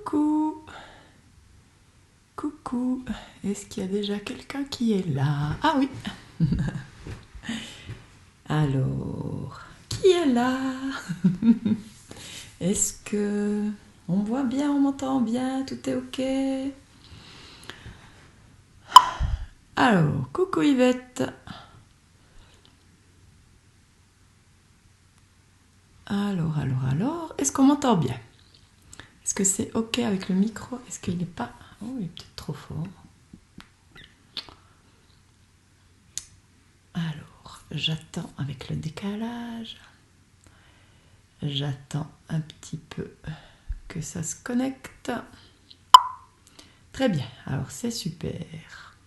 Coucou. Coucou. Est-ce qu'il y a déjà quelqu'un qui est là? Ah oui. Alors, qui est là? Est-ce que on me voit bien, on m'entend bien, tout est ok? Alors, coucou Yvette. Alors, est-ce qu'on m'entend bien? Est-ce que c'est ok avec le micro? Est-ce qu'il n'est pas... Oh, il est peut-être trop fort. Alors, j'attends avec le décalage. J'attends un petit peu que ça se connecte. Très bien, alors c'est super.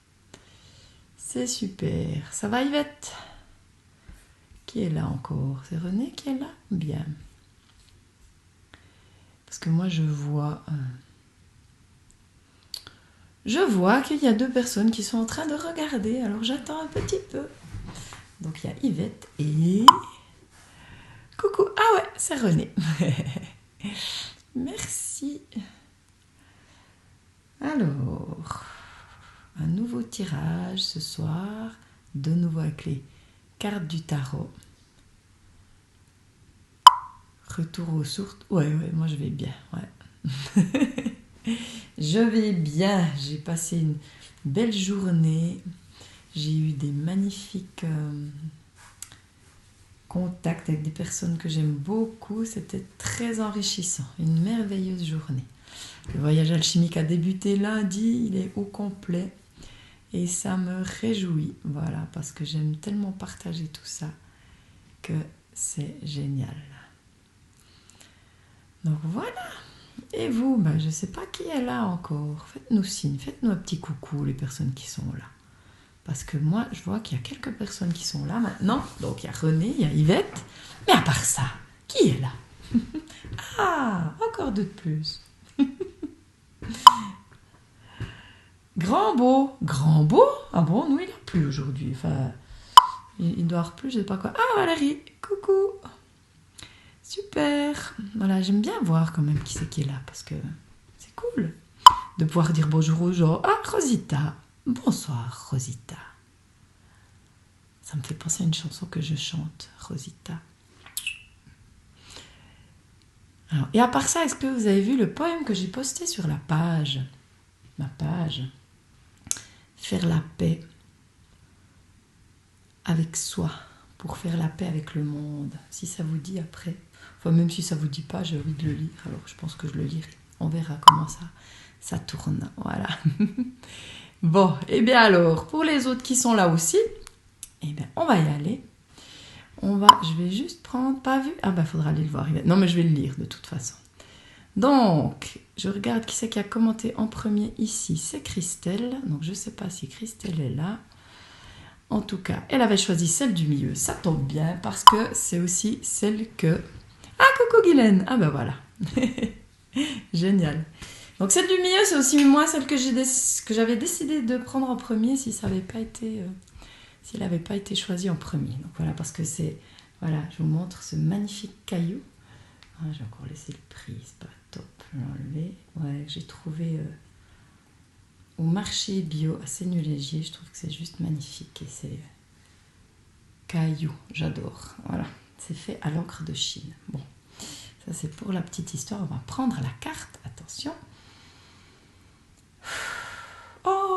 C'est super. Ça va Yvette? Qui est là encore? C'est René qui est là? Bien. Parce que moi je vois qu'il y a deux personnes qui sont en train de regarder. Alors j'attends un petit peu. Donc il y a Yvette et... Coucou. Ah ouais, c'est René. Merci. Alors, un nouveau tirage ce soir. De nouveau avec les cartes du tarot. Retour aux sources. Ouais, moi je vais bien. Ouais. Je vais bien. J'ai passé une belle journée. J'ai eu des magnifiques contacts avec des personnes que j'aime beaucoup. C'était très enrichissant. Une merveilleuse journée. Le voyage alchimique a débuté lundi. Il est au complet. Et ça me réjouit. Voilà, parce que j'aime tellement partager tout ça que c'est génial. Donc voilà. Et vous, je ne sais pas qui est là encore. Faites-nous signe, faites-nous un petit coucou les personnes qui sont là. Parce que moi, je vois qu'il y a quelques personnes qui sont là maintenant. Donc il y a René, il y a Yvette. Mais à part ça, qui est là? Ah, encore deux de plus. Grand-Beau. Grand-Beau? Ah bon, nous, il n'a plus aujourd'hui. Enfin, il doit avoir plus, je ne sais pas quoi. Ah, Valérie, coucou. Super. Voilà, j'aime bien voir quand même qui c'est qui est là. Parce que c'est cool de pouvoir dire bonjour aux gens. Ah, Rosita. Bonsoir, Rosita. Ça me fait penser à une chanson que je chante, Rosita. Alors, et à part ça, est-ce que vous avez vu le poème que j'ai posté sur la page? Ma page. Faire la paix avec soi, pour faire la paix avec le monde. Si ça vous dit après. Enfin, même si ça vous dit pas, j'ai envie de le lire. Alors, je pense que je le lirai. On verra comment ça tourne. Voilà. Bon, et bien alors, pour les autres qui sont là aussi, eh bien, on va y aller. Je vais juste prendre, pas vu? Ah faudra aller le voir. Non, mais je vais le lire de toute façon. Donc, je regarde qui c'est qui a commenté en premier ici. C'est Christelle. Donc, je ne sais pas si Christelle est là. En tout cas, elle avait choisi celle du milieu. Ça tombe bien parce que c'est aussi celle que... Ah, coucou Guylaine. Ah voilà. Génial. Donc, celle du milieu, c'est aussi moi celle que j'avais décidé de prendre en premier si ça n'avait pas été... s'il n'avait pas été choisi en premier. Donc voilà, parce que c'est... Voilà, je vous montre ce magnifique caillou. Ah, j'ai encore laissé le prix, c'est pas top. Je vais l'enlever. Ouais, j'ai trouvé au marché bio à Seigneur-Légier. Je trouve que c'est juste magnifique. Et c'est caillou, j'adore. Voilà, c'est fait à l'encre de Chine. Bon, ça c'est pour la petite histoire. On va prendre la carte. Attention. Oh.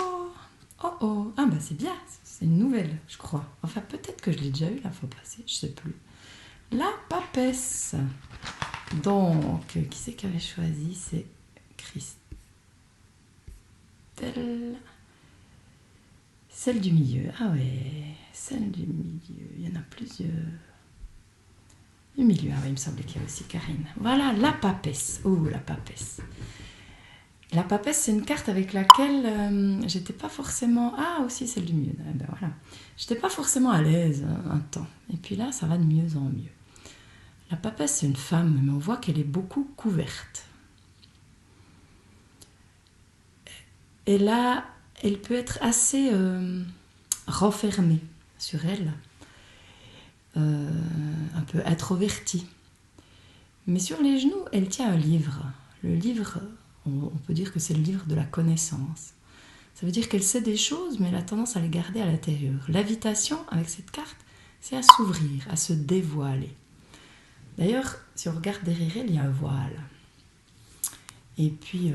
Ah c'est bien, c'est une nouvelle, je crois. Enfin, peut-être que je l'ai déjà eu la fois passée, je sais plus. La papesse. Donc, qui c'est qui avait choisi? C'est Christelle. Celle du milieu. Ah ouais, celle du milieu. Il y en a plusieurs. Du milieu, ah oui, il me semblait qu'il y avait aussi Karine. Voilà, la papesse. Oh, la papesse. La papesse, c'est une carte avec laquelle j'étais pas forcément... Ah, aussi celle du milieu. Voilà. J'étais pas forcément à l'aise un temps. Et puis là, ça va de mieux en mieux. La papesse, c'est une femme, mais on voit qu'elle est beaucoup couverte. Et là, elle peut être assez renfermée sur elle. Un peu introvertie. Mais sur les genoux, elle tient un livre. Le livre On peut dire que c'est le livre de la connaissance. Ça veut dire qu'elle sait des choses, mais elle a tendance à les garder à l'intérieur. L'invitation, avec cette carte, c'est à s'ouvrir, à se dévoiler. D'ailleurs, si on regarde derrière elle, il y a un voile. Et puis,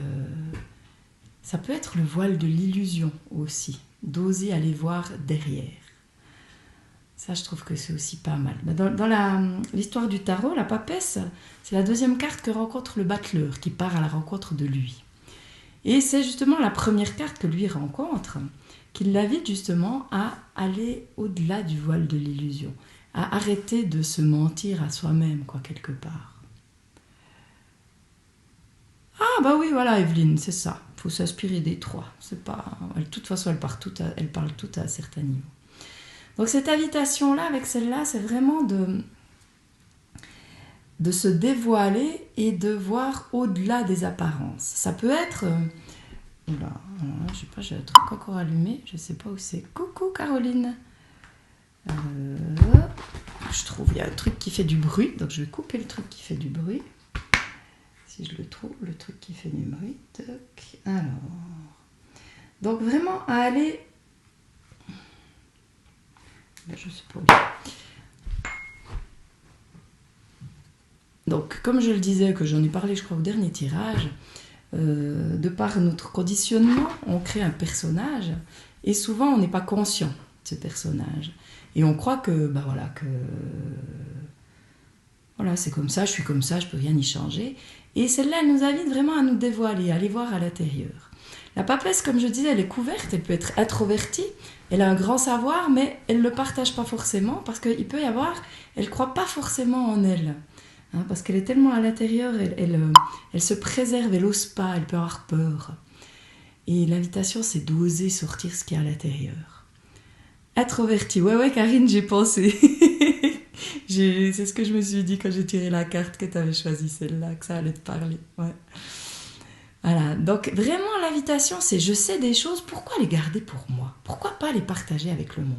ça peut être le voile de l'illusion aussi, d'oser aller voir derrière. Ça, je trouve que c'est aussi pas mal. Dans l'histoire du tarot, la papesse, c'est la deuxième carte que rencontre le battleur, qui part à la rencontre de lui. Et c'est justement la première carte que lui rencontre, qui l'invite justement à aller au-delà du voile de l'illusion, à arrêter de se mentir à soi-même, quoi, quelque part. Ah bah oui, voilà, Evelyne, c'est ça. Il faut s'inspirer des trois. C'est pas, de toute façon, elles parlent toutes à certains niveaux. Donc cette invitation-là, avec celle-là, c'est vraiment de se dévoiler et de voir au-delà des apparences. Ça peut être... Oula, je sais pas, j'ai un truc encore allumé, je sais pas où c'est. Coucou Caroline. Je trouve, il y a un truc qui fait du bruit, donc je vais couper le truc qui fait du bruit. Si je le trouve, le truc qui fait du bruit. Toc. Alors. Donc vraiment à aller... Je sais pas où. Donc comme je le disais, que j'en ai parlé je crois au dernier tirage, de par notre conditionnement, on crée un personnage et souvent on n'est pas conscient de ce personnage. Et on croit que, voilà, c'est comme ça, je suis comme ça, je peux rien y changer. Et celle-là, elle nous invite vraiment à nous dévoiler, à aller voir à l'intérieur. La papesse, comme je disais, elle est couverte, elle peut être introvertie, elle a un grand savoir, mais elle ne le partage pas forcément parce qu'il peut y avoir, elle ne croit pas forcément en elle. Hein, parce qu'elle est tellement à l'intérieur, elle se préserve, elle n'ose pas, elle peut avoir peur. Et l'invitation, c'est d'oser sortir ce qu'il y a à l'intérieur. Introvertie, ouais, Karine, j'ai pensé. C'est ce que je me suis dit quand j'ai tiré la carte, que tu avais choisi celle-là, que ça allait te parler. Ouais. Voilà, donc vraiment l'invitation, c'est je sais des choses, pourquoi les garder pour moi? Pourquoi pas les partager avec le monde?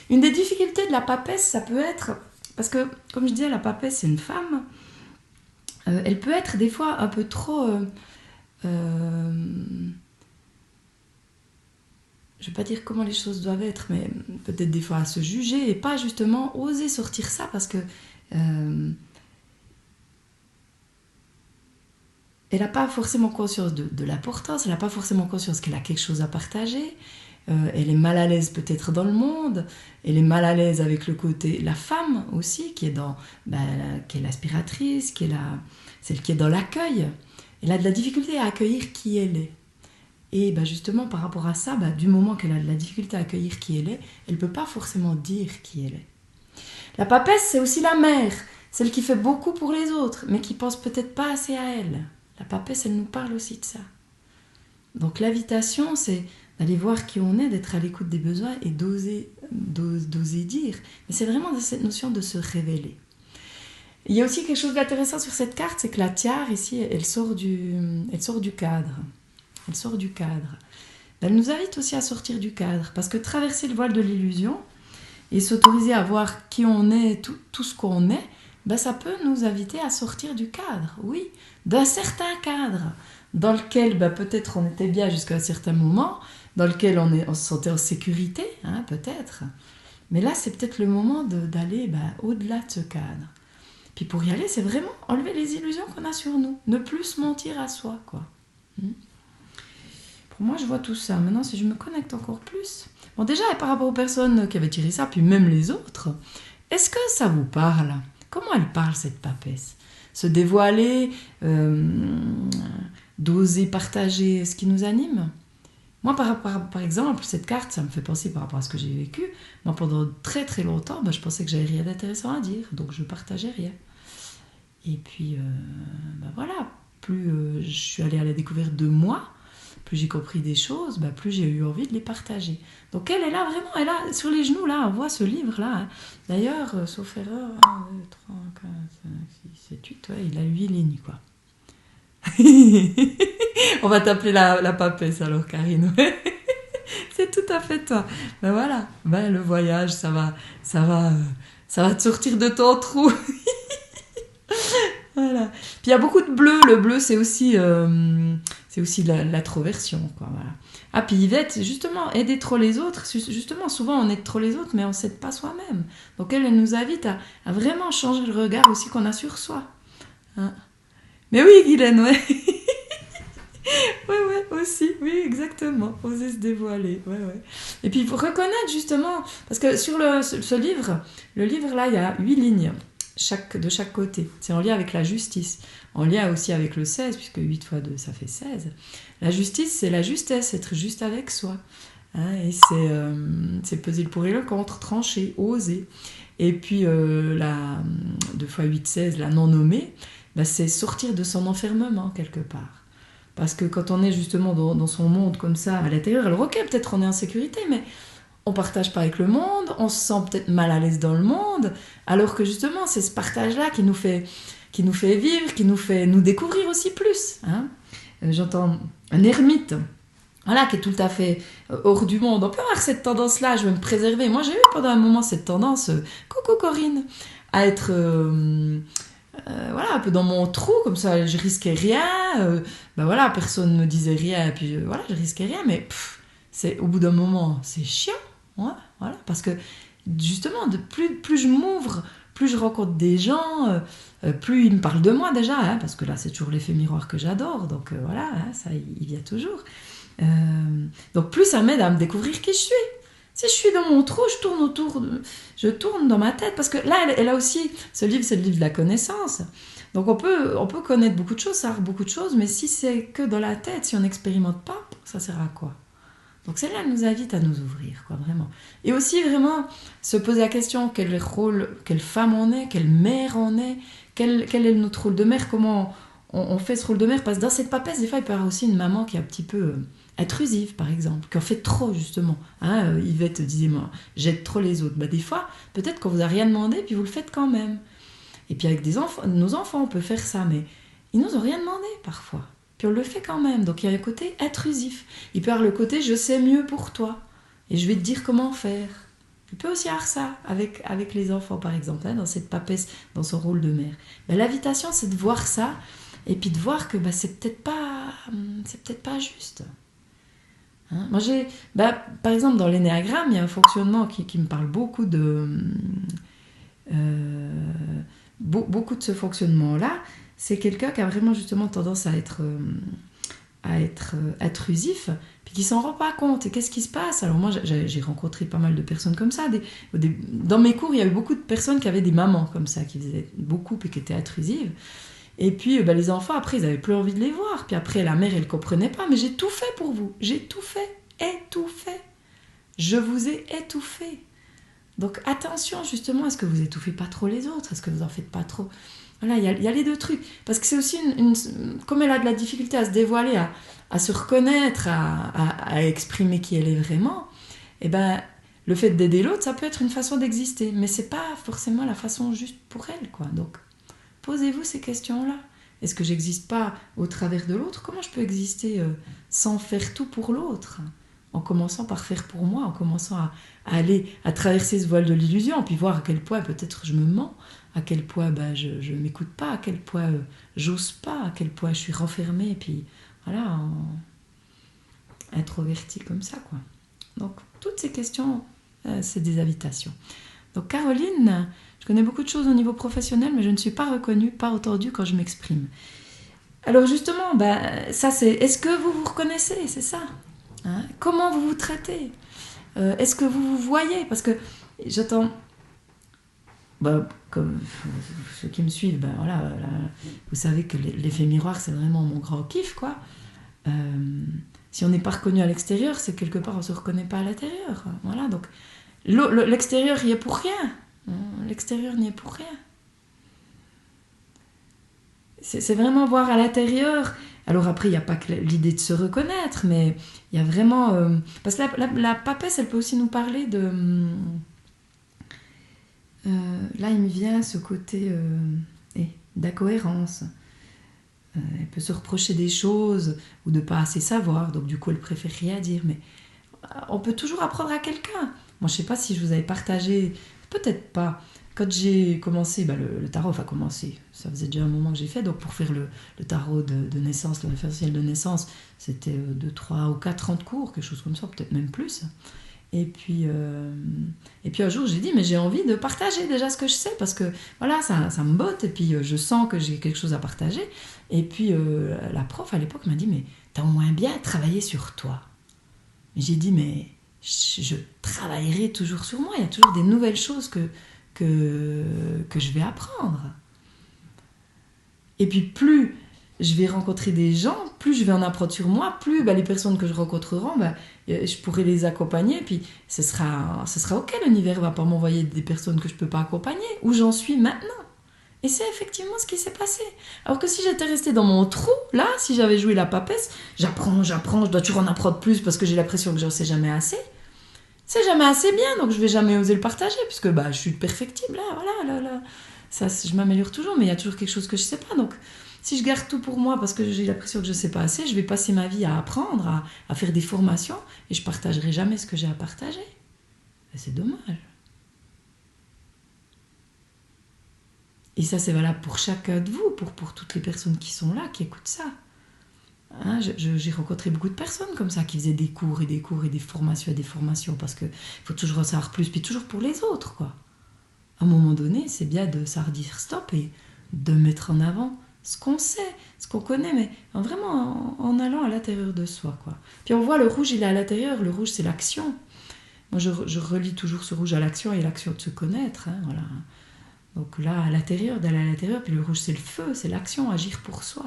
Une des difficultés de la papesse, ça peut être... Parce que, comme je disais, la papesse, c'est une femme. Elle peut être des fois un peu trop... je ne vais pas dire comment les choses doivent être, mais peut-être des fois à se juger et pas justement oser sortir ça parce que... elle n'a pas forcément conscience de l'importance, elle n'a pas forcément conscience qu'elle a quelque chose à partager. Elle est mal à l'aise peut-être dans le monde, elle est mal à l'aise avec le côté, la femme aussi, qui est qui est l'aspiratrice, qui est celle qui est dans l'accueil. Elle a de la difficulté à accueillir qui elle est. Et justement, par rapport à ça, du moment qu'elle a de la difficulté à accueillir qui elle est, elle ne peut pas forcément dire qui elle est. La papesse, c'est aussi la mère, celle qui fait beaucoup pour les autres, mais qui pense peut-être pas assez à elle. La papesse, elle nous parle aussi de ça. Donc l'invitation, c'est d'aller voir qui on est, d'être à l'écoute des besoins et d'oser dire. Mais c'est vraiment cette notion de se révéler. Il y a aussi quelque chose d'intéressant sur cette carte, c'est que la tiare, ici, elle sort du cadre. Elle sort du cadre. Elle nous invite aussi à sortir du cadre, parce que traverser le voile de l'illusion et s'autoriser à voir qui on est, tout ce qu'on est, ça peut nous inviter à sortir du cadre, oui, d'un certain cadre, dans lequel peut-être on était bien jusqu'à un certain moment, dans lequel on se sentait en sécurité, hein, peut-être. Mais là, c'est peut-être le moment d'aller au-delà de ce cadre. Puis pour y aller, c'est vraiment enlever les illusions qu'on a sur nous, ne plus se mentir à soi, quoi. Pour moi, je vois tout ça. Maintenant, si je me connecte encore plus... Bon, déjà, par rapport aux personnes qui avaient tiré ça, puis même les autres, est-ce que ça vous parle? Comment elle parle, cette papesse? Se dévoiler, d'oser partager ce qui nous anime? Moi, par exemple, cette carte, ça me fait penser par rapport à ce que j'ai vécu. Moi, pendant très très longtemps, je pensais que j'avais rien d'intéressant à dire, donc je partageais rien. Et puis, voilà, plus je suis allée à la découverte de moi, plus j'ai compris des choses, plus j'ai eu envie de les partager. Donc elle est là, vraiment, elle a sur les genoux, là, on voit ce livre-là. Hein. D'ailleurs, sauf erreur, 1, 2, 3, 4, 5, 6, 7, 8, ouais, il a 8 lignes, quoi. On va t'appeler la papesse alors, Karine. C'est tout à fait toi. Voilà, le voyage, ça va te sortir de ton trou. Voilà. Puis il y a beaucoup de bleu. Le bleu, c'est aussi l'introversion, quoi. Voilà. Ah, puis Yvette, justement, aider trop les autres. Justement, souvent, on aide trop les autres, mais on ne s'aide pas soi-même. Donc elle nous invite à vraiment changer le regard aussi qu'on a sur soi. Hein. Mais oui, Guylaine, ouais. Ouais, aussi, oui, exactement. Oser se dévoiler, ouais. Et puis, il faut reconnaître, justement, parce que sur ce livre, le livre, là, il y a 8 lignes de chaque côté. C'est en lien avec la justice, en lien aussi avec le 16, puisque 8 fois 2, ça fait 16. La justice, c'est la justesse, être juste avec soi. Hein, et c'est peser le pour et le contre, trancher, oser. Et puis, 2 fois 8, 16, la non-nommée, bah, c'est sortir de son enfermement, quelque part. Parce que quand on est justement dans son monde comme ça, à l'intérieur, alors ok, peut-être on est en sécurité, mais on partage pas avec le monde, on se sent peut-être mal à l'aise dans le monde, alors que justement, c'est ce partage-là qui nous fait vivre, qui nous fait nous découvrir aussi plus. Hein. J'entends un ermite, voilà, qui est tout à fait hors du monde. On peut avoir cette tendance-là, je veux me préserver. Moi, j'ai eu pendant un moment cette tendance, coucou Corinne, à être... voilà, un peu dans mon trou, comme ça, je risquais rien, voilà, personne ne me disait rien, et puis voilà, je risquais rien, mais au bout d'un moment, c'est chiant, ouais, voilà, parce que justement, plus je m'ouvre, plus je rencontre des gens, plus ils me parlent de moi déjà, hein, parce que là, c'est toujours l'effet miroir que j'adore, donc voilà, hein, ça, il vient toujours. Donc plus ça m'aide à me découvrir qui je suis. Si je suis dans mon trou, je tourne dans ma tête, parce que là, elle a aussi, ce livre, c'est le livre de la connaissance. Donc on peut connaître beaucoup de choses, savoir beaucoup de choses, mais si c'est que dans la tête, si on n'expérimente pas, ça sert à quoi? Donc celle-là, elle nous invite à nous ouvrir, quoi, vraiment. Et aussi, vraiment, se poser la question, quel rôle, quelle femme on est, quelle mère on est, quel est notre rôle de mère, comment on fait ce rôle de mère, parce que dans cette papesse, des fois, il peut y avoir aussi une maman qui est un petit peu... intrusive, par exemple, qui en fait trop, justement. Hein, Yvette disait, moi, j'aide trop les autres. Bah, des fois, peut-être qu'on vous a rien demandé, puis vous le faites quand même. Et puis avec nos enfants, on peut faire ça, mais ils nous ont rien demandé, parfois. Puis on le fait quand même. Donc il y a un côté intrusif. Il peut y avoir le côté, je sais mieux pour toi, et je vais te dire comment faire. Il peut aussi y avoir ça avec les enfants, par exemple, hein, dans cette papesse, dans son rôle de mère. Bah, l'invitation, c'est de voir ça, et puis de voir que c'est peut-être pas juste. Hein, moi, par exemple, dans l'énéagramme, il y a un fonctionnement qui me parle beaucoup beaucoup de ce fonctionnement-là. C'est quelqu'un qui a vraiment justement tendance à être intrusif, puis qui s'en rend pas compte. Et qu'est-ce qui se passe? Alors moi, j'ai rencontré pas mal de personnes comme ça. Dans mes cours, il y avait beaucoup de personnes qui avaient des mamans comme ça, qui faisaient beaucoup et qui étaient intrusives. Et puis les enfants, après, ils n'avaient plus envie de les voir. Puis après, la mère, elle ne comprenait pas. Mais j'ai tout fait pour vous. J'ai tout fait. Étouffé. Je vous ai étouffé. Donc attention, justement, est-ce que vous étouffez pas trop les autres? Est-ce que vous en faites pas trop? Voilà, il y a les deux trucs. Parce que c'est aussi, comme elle a de la difficulté à se dévoiler, à se reconnaître, à exprimer qui elle est vraiment, eh ben, le fait d'aider l'autre, ça peut être une façon d'exister. Mais c'est pas forcément la façon juste pour elle, quoi. Donc, posez-vous ces questions-là. Est-ce que j'existe pas au travers de l'autre? Comment je peux exister sans faire tout pour l'autre? En commençant par faire pour moi, en commençant à aller à traverser ce voile de l'illusion, puis voir à quel point peut-être je me mens, à quel point je ne m'écoute pas, à quel point j'ose pas, à quel point je suis renfermée, et puis voilà, introvertie comme ça, quoi. Donc, toutes ces questions, c'est des invitations. Donc, Caroline, je connais beaucoup de choses au niveau professionnel, mais je ne suis pas reconnue, pas entendue quand je m'exprime. Alors justement, ça c'est, est-ce que vous vous reconnaissez, c'est ça, hein? Comment vous vous traitez? Est-ce que vous vous voyez? Parce que j'entends, comme ceux qui me suivent, voilà, vous savez que l'effet miroir, c'est vraiment mon grand kiff, quoi. Si on n'est pas reconnu à l'extérieur, c'est quelque part on ne se reconnaît pas à l'intérieur. Voilà, donc l'extérieur y est pour rien. L'extérieur n'y est pour rien. C'est vraiment voir à l'intérieur. Alors après, il n'y a pas que l'idée de se reconnaître, mais il y a vraiment... parce que la papesse, elle peut aussi nous parler de... là, il me vient ce côté d'incohérence. Elle peut se reprocher des choses ou de ne pas assez savoir, donc du coup, elle préfère rien dire. Mais on peut toujours apprendre à quelqu'un. Moi, je ne sais pas si je vous avais partagé, peut-être pas, quand j'ai commencé, le tarot, enfin commencé, ça faisait déjà un moment que j'ai fait, donc pour faire le tarot de naissance, le référentiel de naissance, c'était 2, 3 ou 4 ans de cours, quelque chose comme ça, peut-être même plus. Et puis un jour, j'ai dit, mais j'ai envie de partager déjà ce que je sais, parce que voilà, ça me botte, et puis je sens que j'ai quelque chose à partager. Et puis la prof à l'époque m'a dit, mais t'as au moins bien travaillé sur toi. Et j'ai dit, mais je travaillerai toujours sur moi, il y a toujours des nouvelles choses que je vais apprendre. Et puis plus je vais rencontrer des gens, plus je vais en apprendre sur moi, plus les personnes que je rencontrerai, je pourrai les accompagner. Et puis ce sera ok, l'univers ne va pas m'envoyer des personnes que je ne peux pas accompagner, où j'en suis maintenant. Et c'est effectivement ce qui s'est passé. Alors que si j'étais restée dans mon trou, là, si j'avais joué la papesse, j'apprends, je dois toujours en apprendre plus parce que j'ai l'impression que je ne sais jamais assez. C'est jamais assez bien, donc je vais jamais oser le partager, puisque je suis perfectible, là. Ça, je m'améliore toujours, mais il y a toujours quelque chose que je sais pas. Donc, si je garde tout pour moi parce que j'ai l'impression que je sais pas assez, je vais passer ma vie à apprendre, à faire des formations, et je partagerai jamais ce que j'ai à partager. Et c'est dommage. Et ça, c'est valable pour chacun de vous, pour toutes les personnes qui sont là, qui écoutent ça. Hein, j'ai rencontré beaucoup de personnes comme ça qui faisaient des cours et des cours et des formations parce qu'il faut toujours en savoir plus, puis toujours pour les autres, quoi. À un moment donné, c'est bien de savoir dire stop et de mettre en avant ce qu'on sait, ce qu'on connaît, mais vraiment en allant à l'intérieur de soi, quoi. Puis on voit le rouge, il est à l'intérieur, le rouge c'est l'action. Moi je relie toujours ce rouge à l'action et l'action de se connaître, hein, voilà. Donc là, à l'intérieur, d'aller à l'intérieur, puis le rouge c'est le feu, c'est l'action, agir pour soi.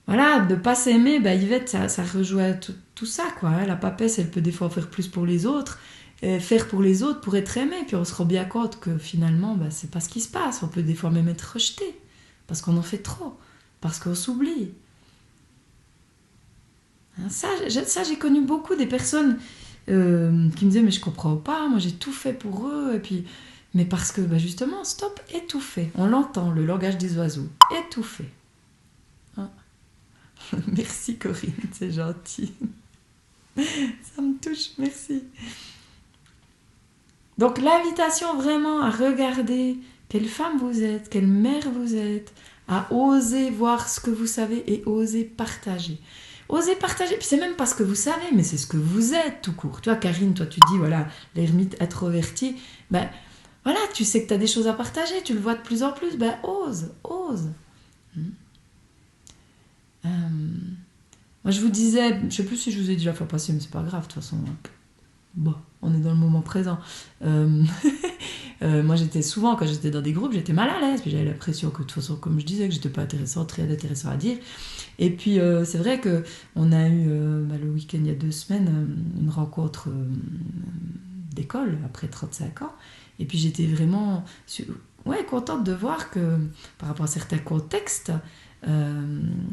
Voilà, de ne pas s'aimer, Yvette, ça rejoint tout ça, quoi. Hein. La papesse, elle peut des fois faire plus pour les autres, faire pour les autres pour être aimée, puis on se rend bien compte que finalement, c'est pas ce qui se passe. On peut des fois même être rejeté, parce qu'on en fait trop, parce qu'on s'oublie. Hein, ça, j'ai connu beaucoup des personnes qui me disaient, mais je comprends pas, moi j'ai tout fait pour eux, et puis... Mais parce que, justement, stop, étouffé. On l'entend, le langage des oiseaux, étouffé. Merci Corinne, c'est gentil. Ça me touche, merci. Donc l'invitation vraiment à regarder quelle femme vous êtes, quelle mère vous êtes, à oser voir ce que vous savez et oser partager. Oser partager, puis c'est même pas ce que vous savez, mais c'est ce que vous êtes tout court. Toi Karine, toi tu dis, voilà, l'ermite introverti, voilà, tu sais que tu as des choses à partager, tu le vois de plus en plus, ose. Moi je vous disais, je sais plus si je vous ai déjà fait passer, mais c'est pas grave de toute façon. Bon, on est dans le moment présent. Moi j'étais souvent, quand j'étais dans des groupes, j'étais mal à l'aise, puis j'avais l'impression que de toute façon, comme je disais, que j'étais pas intéressante, rien d'intéressant à dire. Et puis c'est vrai qu'on a eu le week-end il y a 2 semaines une rencontre d'école après 35 ans. Et puis j'étais vraiment contente de voir que par rapport à certains contextes,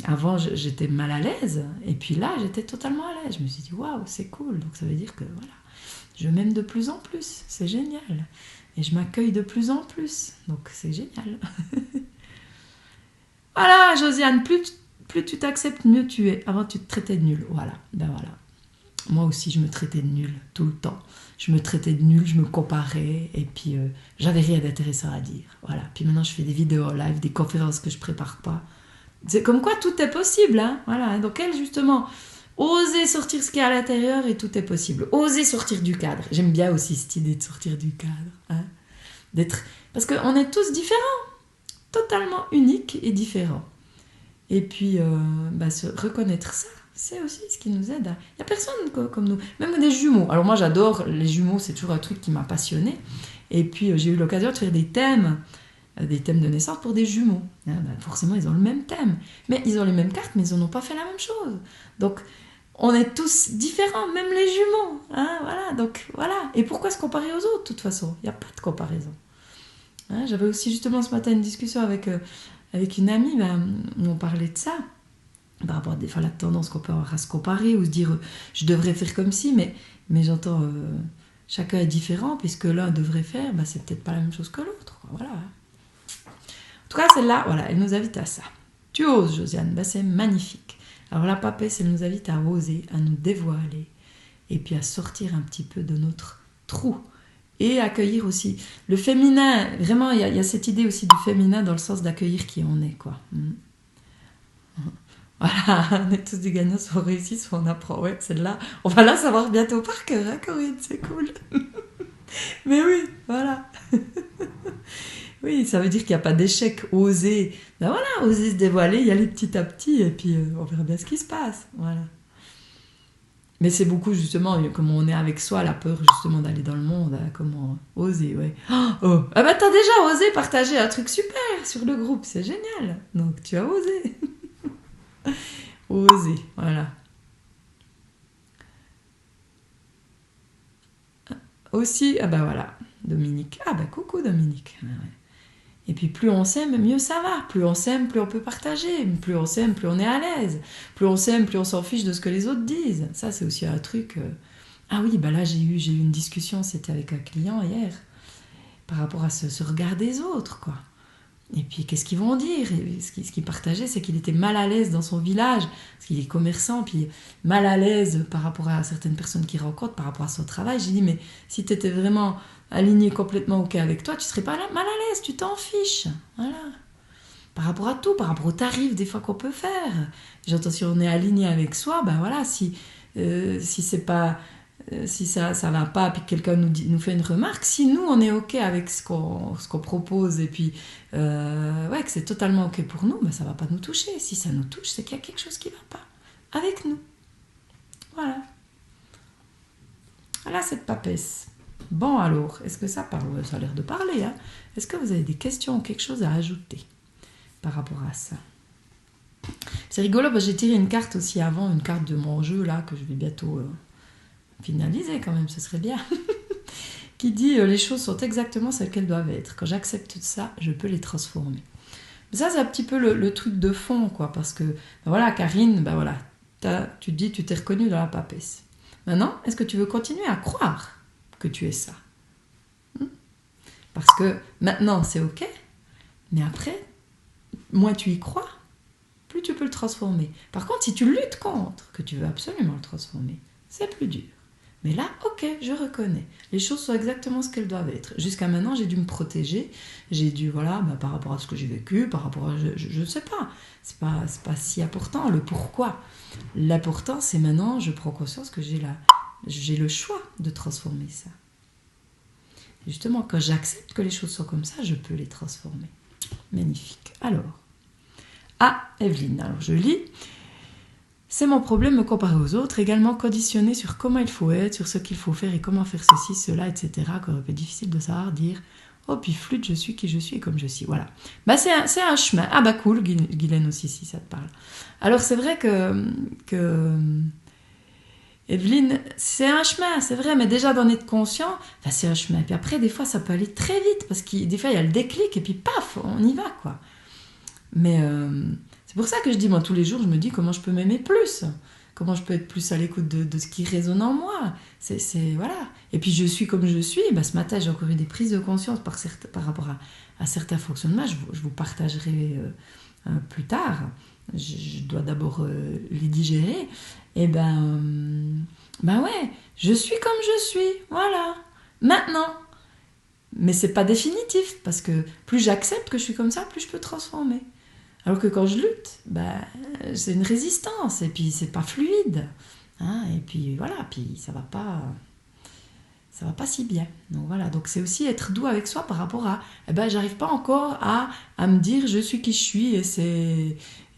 avant j'étais mal à l'aise et puis là j'étais totalement à l'aise. Je me suis dit waouh, c'est cool, donc ça veut dire que voilà, je m'aime de plus en plus, c'est génial, et je m'accueille de plus en plus, donc c'est génial. Voilà Josiane, plus tu t'acceptes, mieux tu es. Avant tu te traitais de nul, voilà. Moi aussi je me traitais de nul tout le temps, je me traitais de nul, je me comparais et puis j'avais rien d'intéressant à dire, voilà. Puis maintenant je fais des vidéos en live, des conférences que je prépare pas. C'est comme quoi tout est possible, hein, voilà. Donc elle justement, oser sortir ce qu'il y a à l'intérieur et tout est possible. Oser sortir du cadre. J'aime bien aussi cette idée de sortir du cadre, hein, parce qu'on est tous différents, totalement uniques et différents. Et puis se reconnaître ça, c'est aussi ce qui nous aide. Il n'y a personne comme nous, même des jumeaux. Alors moi j'adore les jumeaux, c'est toujours un truc qui m'a passionnée. Et puis j'ai eu l'occasion de faire des thèmes de naissance pour des jumeaux. Forcément, ils ont le même thème. Mais ils ont les mêmes cartes, mais ils n'ont pas fait la même chose. Donc, on est tous différents, même les jumeaux. Hein, voilà, donc voilà. Et pourquoi se comparer aux autres, de toute façon? Il n'y a pas de comparaison. Hein, j'avais aussi justement ce matin une discussion avec une amie où on parlait de ça. Par rapport à la tendance qu'on peut avoir à se comparer ou se dire je devrais faire comme si, mais j'entends chacun est différent, puisque l'un devrait faire, c'est peut-être pas la même chose que l'autre. Voilà. En tout cas, celle-là, voilà, elle nous invite à ça. Tu oses, Josiane, c'est magnifique. Alors la papesse, elle nous invite à oser, à nous dévoiler, et puis à sortir un petit peu de notre trou, et accueillir aussi. Le féminin, vraiment, il y a cette idée aussi du féminin dans le sens d'accueillir qui on est, quoi. Voilà, on est tous des gagnants, soit on réussit, soit on apprend. Ouais, celle-là, on va la savoir bientôt par cœur, hein, Corinne, c'est cool. Mais oui, voilà. Oui, ça veut dire qu'il n'y a pas d'échec, oser. Ben voilà, oser se dévoiler, y aller petit à petit, et puis on verra bien ce qui se passe. Voilà. Mais c'est beaucoup justement, comme on est avec soi, la peur justement d'aller dans le monde, hein, comment oser, ouais. Oh, ah ben t'as déjà osé partager un truc super sur le groupe, c'est génial. Donc tu as osé. Oser, voilà. Aussi, ah ben voilà, Dominique. Ah ben coucou Dominique. Ouais. Et puis plus on s'aime, mieux ça va. Plus on s'aime, plus on peut partager. Plus on s'aime, plus on est à l'aise. Plus on s'aime, plus on s'en fiche de ce que les autres disent. Ça, c'est aussi un truc... Ah oui, bah là, j'ai eu une discussion, c'était avec un client hier, par rapport à ce regard des autres, quoi. Et puis, qu'est-ce qu'ils vont dire? Et ce qu'il partageait, c'est qu'il était mal à l'aise dans son village, parce qu'il est commerçant, puis mal à l'aise par rapport à certaines personnes qu'il rencontre, par rapport à son travail. J'ai dit, mais si tu étais vraiment aligné complètement OK avec toi, tu serais pas mal à l'aise, tu t'en fiches. Voilà. Par rapport à tout, par rapport aux tarifs, des fois qu'on peut faire. J'entends, si on est aligné avec soi, ben voilà, si c'est pas... si ça va pas, puis que quelqu'un nous fait une remarque, si nous on est OK avec ce qu'on propose, et puis ouais, que c'est totalement OK pour nous, ben ça va pas nous toucher. Si ça nous touche, c'est qu'il y a quelque chose qui va pas avec nous. Voilà. Voilà cette papesse. Bon alors, est-ce que ça parle? Ça a l'air de parler, hein. Est-ce que vous avez des questions ou quelque chose à ajouter par rapport à ça? C'est rigolo, parce que j'ai tiré une carte aussi avant, une carte de mon jeu là, que je vais bientôt... finaliser quand même, ce serait bien, qui dit les choses sont exactement celles qu'elles doivent être. Quand j'accepte ça, je peux les transformer. Mais ça, c'est un petit peu le truc de fond, quoi, parce que, ben voilà, Karine, ben voilà, tu te dis, tu t'es reconnue dans la papesse. Maintenant, est-ce que tu veux continuer à croire que tu es ça? Parce que maintenant, c'est OK, mais après, moins tu y crois, plus tu peux le transformer. Par contre, si tu luttes contre, que tu veux absolument le transformer, c'est plus dur. Mais là, OK, je reconnais. Les choses sont exactement ce qu'elles doivent être. Jusqu'à maintenant, j'ai dû me protéger. J'ai dû, voilà, bah, par rapport à ce que j'ai vécu, par rapport à... Je ne sais pas. C'est pas si important, le pourquoi. L'important, c'est maintenant, je prends conscience que j'ai le choix de transformer ça. Et justement, quand j'accepte que les choses sont comme ça, je peux les transformer. Magnifique. Alors, Evelyne, alors je lis... C'est mon problème me comparer aux autres, également conditionné sur comment il faut être, sur ce qu'il faut faire et comment faire ceci, cela, etc. Quand c'est difficile de savoir dire « Oh, puis flûte, je suis qui je suis et comme je suis. » Voilà. Bah, c'est un chemin. Ah bah cool, Guylaine aussi, si ça te parle. Alors c'est vrai que Evelyne, c'est un chemin, c'est vrai, mais déjà d'en être conscient, bah, c'est un chemin. Puis après, des fois, ça peut aller très vite, parce que des fois, il y a le déclic, et puis paf, on y va, quoi. Mais... c'est pour ça que je dis, moi, tous les jours, je me dis comment je peux m'aimer plus, comment je peux être plus à l'écoute de ce qui résonne en moi. Voilà. Et puis, je suis comme je suis. Bah, ce matin, j'ai encore eu des prises de conscience par rapport à certains fonctionnements. Je vous partagerai plus tard. Je dois d'abord les digérer. Et ben ouais, je suis comme je suis. Voilà. Maintenant. Mais c'est pas définitif, parce que plus j'accepte que je suis comme ça, plus je peux transformer. Alors que quand je lutte, c'est une résistance, et puis c'est pas fluide, hein, et puis voilà, puis ça va pas si bien. Donc voilà, donc c'est aussi être doux avec soi par rapport à, j'arrive pas encore à me dire je suis qui je suis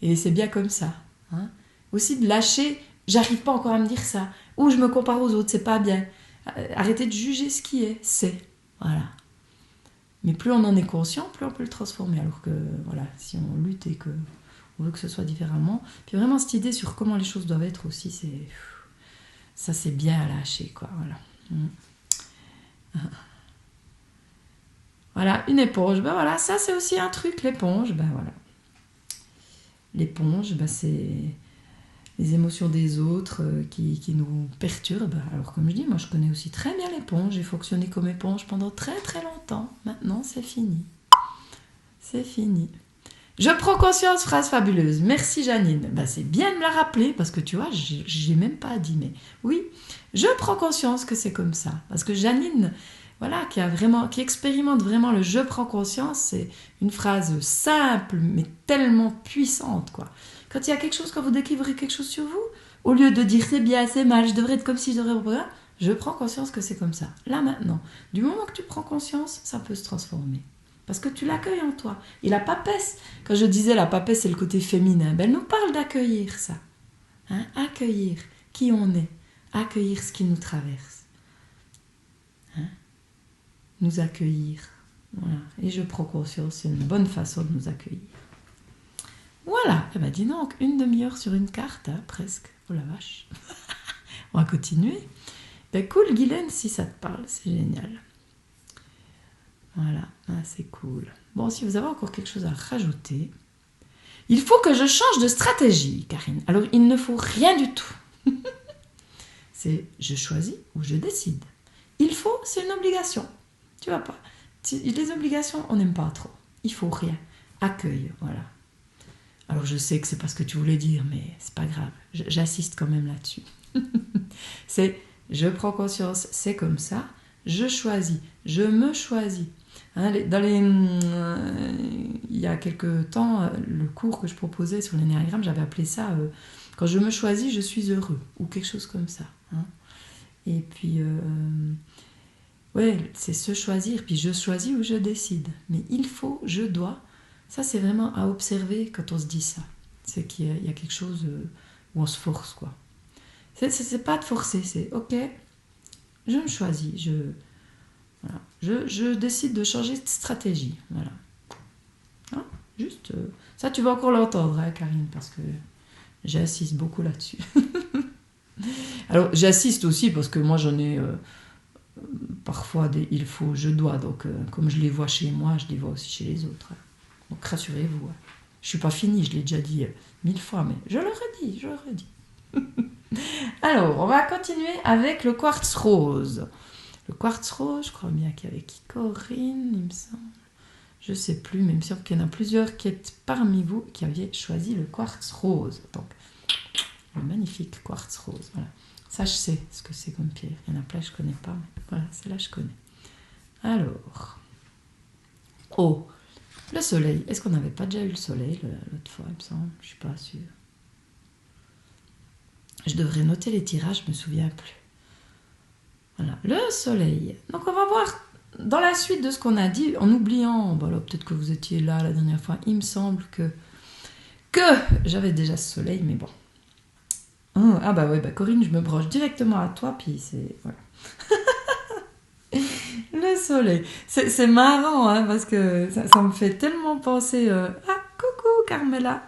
et c'est bien comme ça. Hein. Aussi de lâcher, j'arrive pas encore à me dire ça, ou je me compare aux autres, c'est pas bien. Arrêtez de juger ce qui est, voilà. Mais plus on en est conscient, plus on peut le transformer. Alors que, voilà, si on lutte et qu'on veut que ce soit différemment. Puis vraiment, cette idée sur comment les choses doivent être aussi, ça c'est bien à lâcher, quoi. Voilà. Voilà, une éponge. Voilà, ça c'est aussi un truc, l'éponge. Voilà. L'éponge, c'est les émotions des autres qui nous perturbent. Alors comme je dis, moi je connais aussi très bien l'éponge, j'ai fonctionné comme éponge pendant très très longtemps. Maintenant c'est fini. C'est fini. Je prends conscience, phrase fabuleuse. Merci Janine. C'est bien de me la rappeler parce que tu vois, j'ai même pas dit, mais oui, je prends conscience que c'est comme ça. Parce que Janine, voilà, qui expérimente vraiment le « je prends conscience », c'est une phrase simple, mais tellement puissante, quoi. Quand il y a quelque chose, quand vous découvrez quelque chose sur vous, au lieu de dire « c'est bien, c'est mal, je devrais être comme si je devrais... » je prends conscience que c'est comme ça. Là, maintenant, du moment que tu prends conscience, ça peut se transformer. Parce que tu l'accueilles en toi. Et la papesse, quand je disais la papesse, c'est le côté féminin, ben elle nous parle d'accueillir ça. Hein, accueillir qui on est, accueillir ce qui nous traverse. Hein, nous accueillir. Voilà. Et je prends conscience, c'est une bonne façon de nous accueillir. Voilà, eh ben dis donc, 1 demi-heure sur une carte, hein, presque. Oh la vache. On va continuer. Ben cool, Guylaine, si ça te parle, c'est génial. Voilà, ah, c'est cool. Bon, si vous avez encore quelque chose à rajouter, il faut que je change de stratégie, Karine. Alors, il ne faut rien du tout. C'est je choisis ou je décide. Il faut, c'est une obligation. Tu vois pas. Les obligations, on n'aime pas trop. Il faut rien. Accueil, voilà. Alors, je sais que c'est pas ce que tu voulais dire, mais c'est pas grave. J'assiste quand même là-dessus. C'est je prends conscience, c'est comme ça. Je choisis, je me choisis. Hein, il y a quelque temps, le cours que je proposais sur l'énéagramme, j'avais appelé ça quand je me choisis, je suis heureux, ou quelque chose comme ça. Hein. Et puis, ouais, c'est se choisir, puis je choisis ou je décide. Mais il faut, je dois, ça c'est vraiment à observer quand on se dit ça. C'est qu'il y a quelque chose où on se force, quoi. C'est pas de forcer, c'est ok, je me choisis, voilà. Je décide de changer de stratégie. Voilà. Hein, juste, ça, tu vas encore l'entendre, hein, Karine, parce que j'insiste beaucoup là-dessus. Alors, j'assiste aussi parce que moi, j'en ai parfois des il faut, je dois. Donc, comme je les vois chez moi, je les vois aussi chez les autres. Hein. Donc, rassurez-vous. Hein. Je ne suis pas finie, je l'ai déjà dit 1000 fois, mais je le redis. Alors, on va continuer avec le quartz rose. Le quartz rose, je crois bien qu'il y avait qui Corinne, il me semble. Je ne sais plus, mais il me semble qu'il y en a plusieurs qui êtes parmi vous qui aviez choisi le quartz rose. Donc, le magnifique quartz rose. Voilà. Ça, je sais ce que c'est comme pierre. Il y en a plein, je ne connais pas, mais voilà, celle-là, je connais. Alors, oh, le soleil. Est-ce qu'on n'avait pas déjà eu le soleil l'autre fois, il me semble? Je ne suis pas sûre. Je devrais noter les tirages, je ne me souviens plus. Voilà, le soleil. Donc on va voir dans la suite de ce qu'on a dit, en oubliant, bon, peut-être que vous étiez là la dernière fois, il me semble que j'avais déjà ce soleil, mais bon. Oh, ah bah ouais, bah Corinne, je me broche directement à toi, puis c'est... Voilà. Le soleil. C'est marrant, hein, parce que ça me fait tellement penser... Ah, coucou Carmela.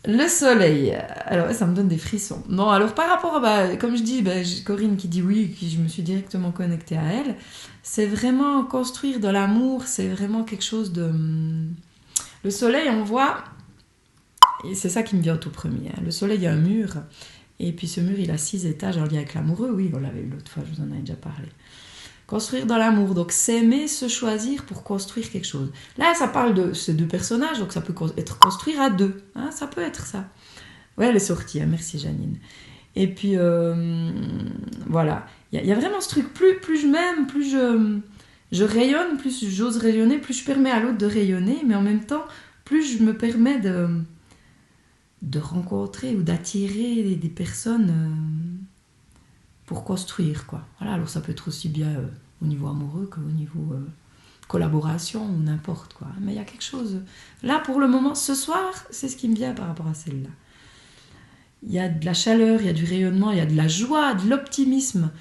Le soleil, alors ça me donne des frissons. Non, alors par rapport à, comme je dis, Corinne qui dit oui, qui je me suis directement connectée à elle, c'est vraiment construire de l'amour, c'est vraiment quelque chose de... Le soleil, on voit, et c'est ça qui me vient au tout premier, hein. Le soleil, il y a un mur, et puis ce mur, il a 6 étages en lien avec l'amoureux, oui, on l'avait eu l'autre fois, je vous en avais déjà parlé. Construire dans l'amour, donc s'aimer, se choisir pour construire quelque chose. Là, ça parle de ces 2 personnages, donc ça peut être construire à 2. Hein, ça peut être ça. Ouais, elle est sortie, hein, merci Janine. Et puis, voilà. Il y a vraiment ce truc, plus je m'aime, plus je rayonne, plus j'ose rayonner, plus je permets à l'autre de rayonner, mais en même temps, plus je me permets de rencontrer ou d'attirer des personnes... pour construire, quoi. Voilà, alors ça peut être aussi bien au niveau amoureux qu'au niveau collaboration ou n'importe quoi. Mais il y a quelque chose... Là, pour le moment, ce soir, c'est ce qui me vient par rapport à celle-là. Il y a de la chaleur, il y a du rayonnement, il y a de la joie, de l'optimisme,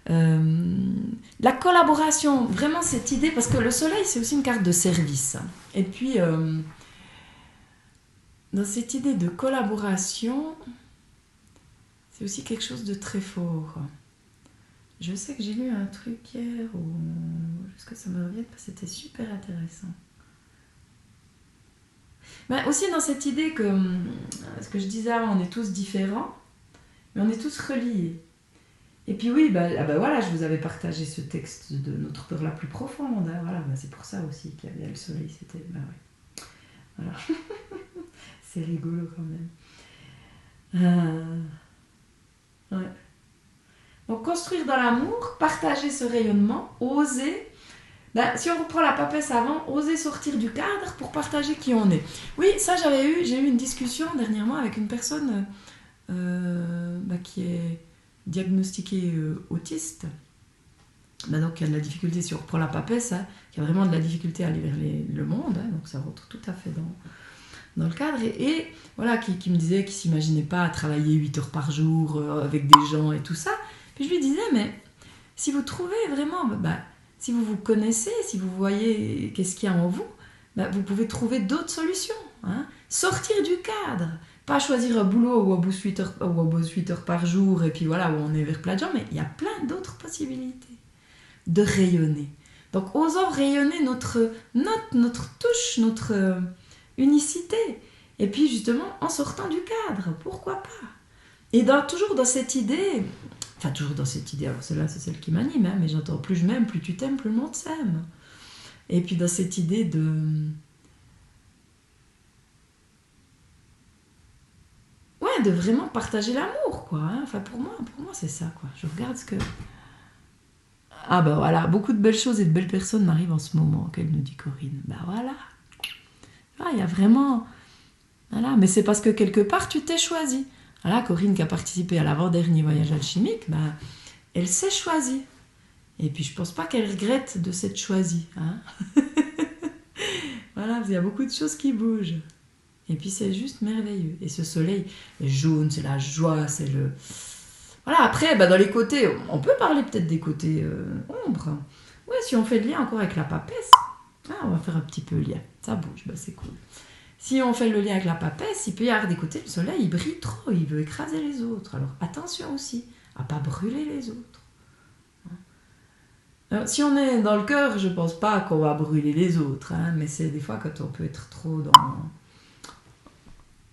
la collaboration, vraiment cette idée, parce que le soleil, c'est aussi une carte de service. Et puis, dans cette idée de collaboration... C'est aussi quelque chose de très fort. Je sais que j'ai lu un truc hier, juste que ça me revienne, parce que c'était super intéressant. Mais aussi dans cette idée que, ce que je disais avant, on est tous différents, mais on est tous reliés. Et puis oui, voilà, je vous avais partagé ce texte de notre peur la plus profonde. Hein, voilà, c'est pour ça aussi qu'il y avait le soleil, c'était... ouais. Voilà. C'est rigolo quand même. Ouais. Donc construire dans l'amour, partager ce rayonnement, oser. Ben, si on reprend la papesse avant, oser sortir du cadre pour partager qui on est. Oui, ça j'ai eu une discussion dernièrement avec une personne qui est diagnostiquée autiste. Ben donc il y a de la difficulté, si on reprend la papesse, hein, il y a vraiment de la difficulté à aller vers le monde, hein, donc ça rentre tout à fait dans le cadre. Et voilà, qui me disait qu'il ne s'imaginait pas travailler 8 heures par jour avec des gens et tout ça. Puis je lui disais, mais si vous trouvez vraiment, si vous vous connaissez, si vous voyez qu'est-ce qu'il y a en vous, vous pouvez trouver d'autres solutions. Hein. Sortir du cadre. Pas choisir un boulot où on bosse 8 heures par jour et puis voilà, où on est vers plein de gens, mais il y a plein d'autres possibilités de rayonner. Donc osons rayonner notre touche, notre unicité. Et puis justement en sortant du cadre, pourquoi pas. Et toujours dans cette idée, alors celle-là c'est celle qui m'anime, hein, mais j'entends plus je m'aime, plus tu t'aimes, plus le monde s'aime. Et puis dans cette idée de vraiment partager l'amour, quoi. Hein. Enfin pour moi c'est ça, quoi. Je regarde ce que... Ah voilà, beaucoup de belles choses et de belles personnes m'arrivent en ce moment, qu'elle nous dit Corinne. Voilà. Il y a vraiment... Voilà, mais c'est parce que quelque part tu t'es choisi. Voilà, Corinne qui a participé à l'avant-dernier voyage alchimique, elle s'est choisie. Et puis je pense pas qu'elle regrette de s'être choisie. Hein. Voilà, il y a beaucoup de choses qui bougent. Et puis c'est juste merveilleux. Et ce soleil est jaune, c'est la joie, c'est le... Voilà, après, dans les côtés, on peut parler peut-être des côtés ombres. Ouais, si on fait le lien encore avec la papesse, on va faire un petit peu le lien. Ça bouge, c'est cool. Si on fait le lien avec la papesse, il peut y avoir des côtés, le soleil, il brille trop, il veut écraser les autres. Alors attention aussi à ne pas brûler les autres. Alors, si on est dans le cœur, je ne pense pas qu'on va brûler les autres, hein, mais c'est des fois quand on peut être trop dans...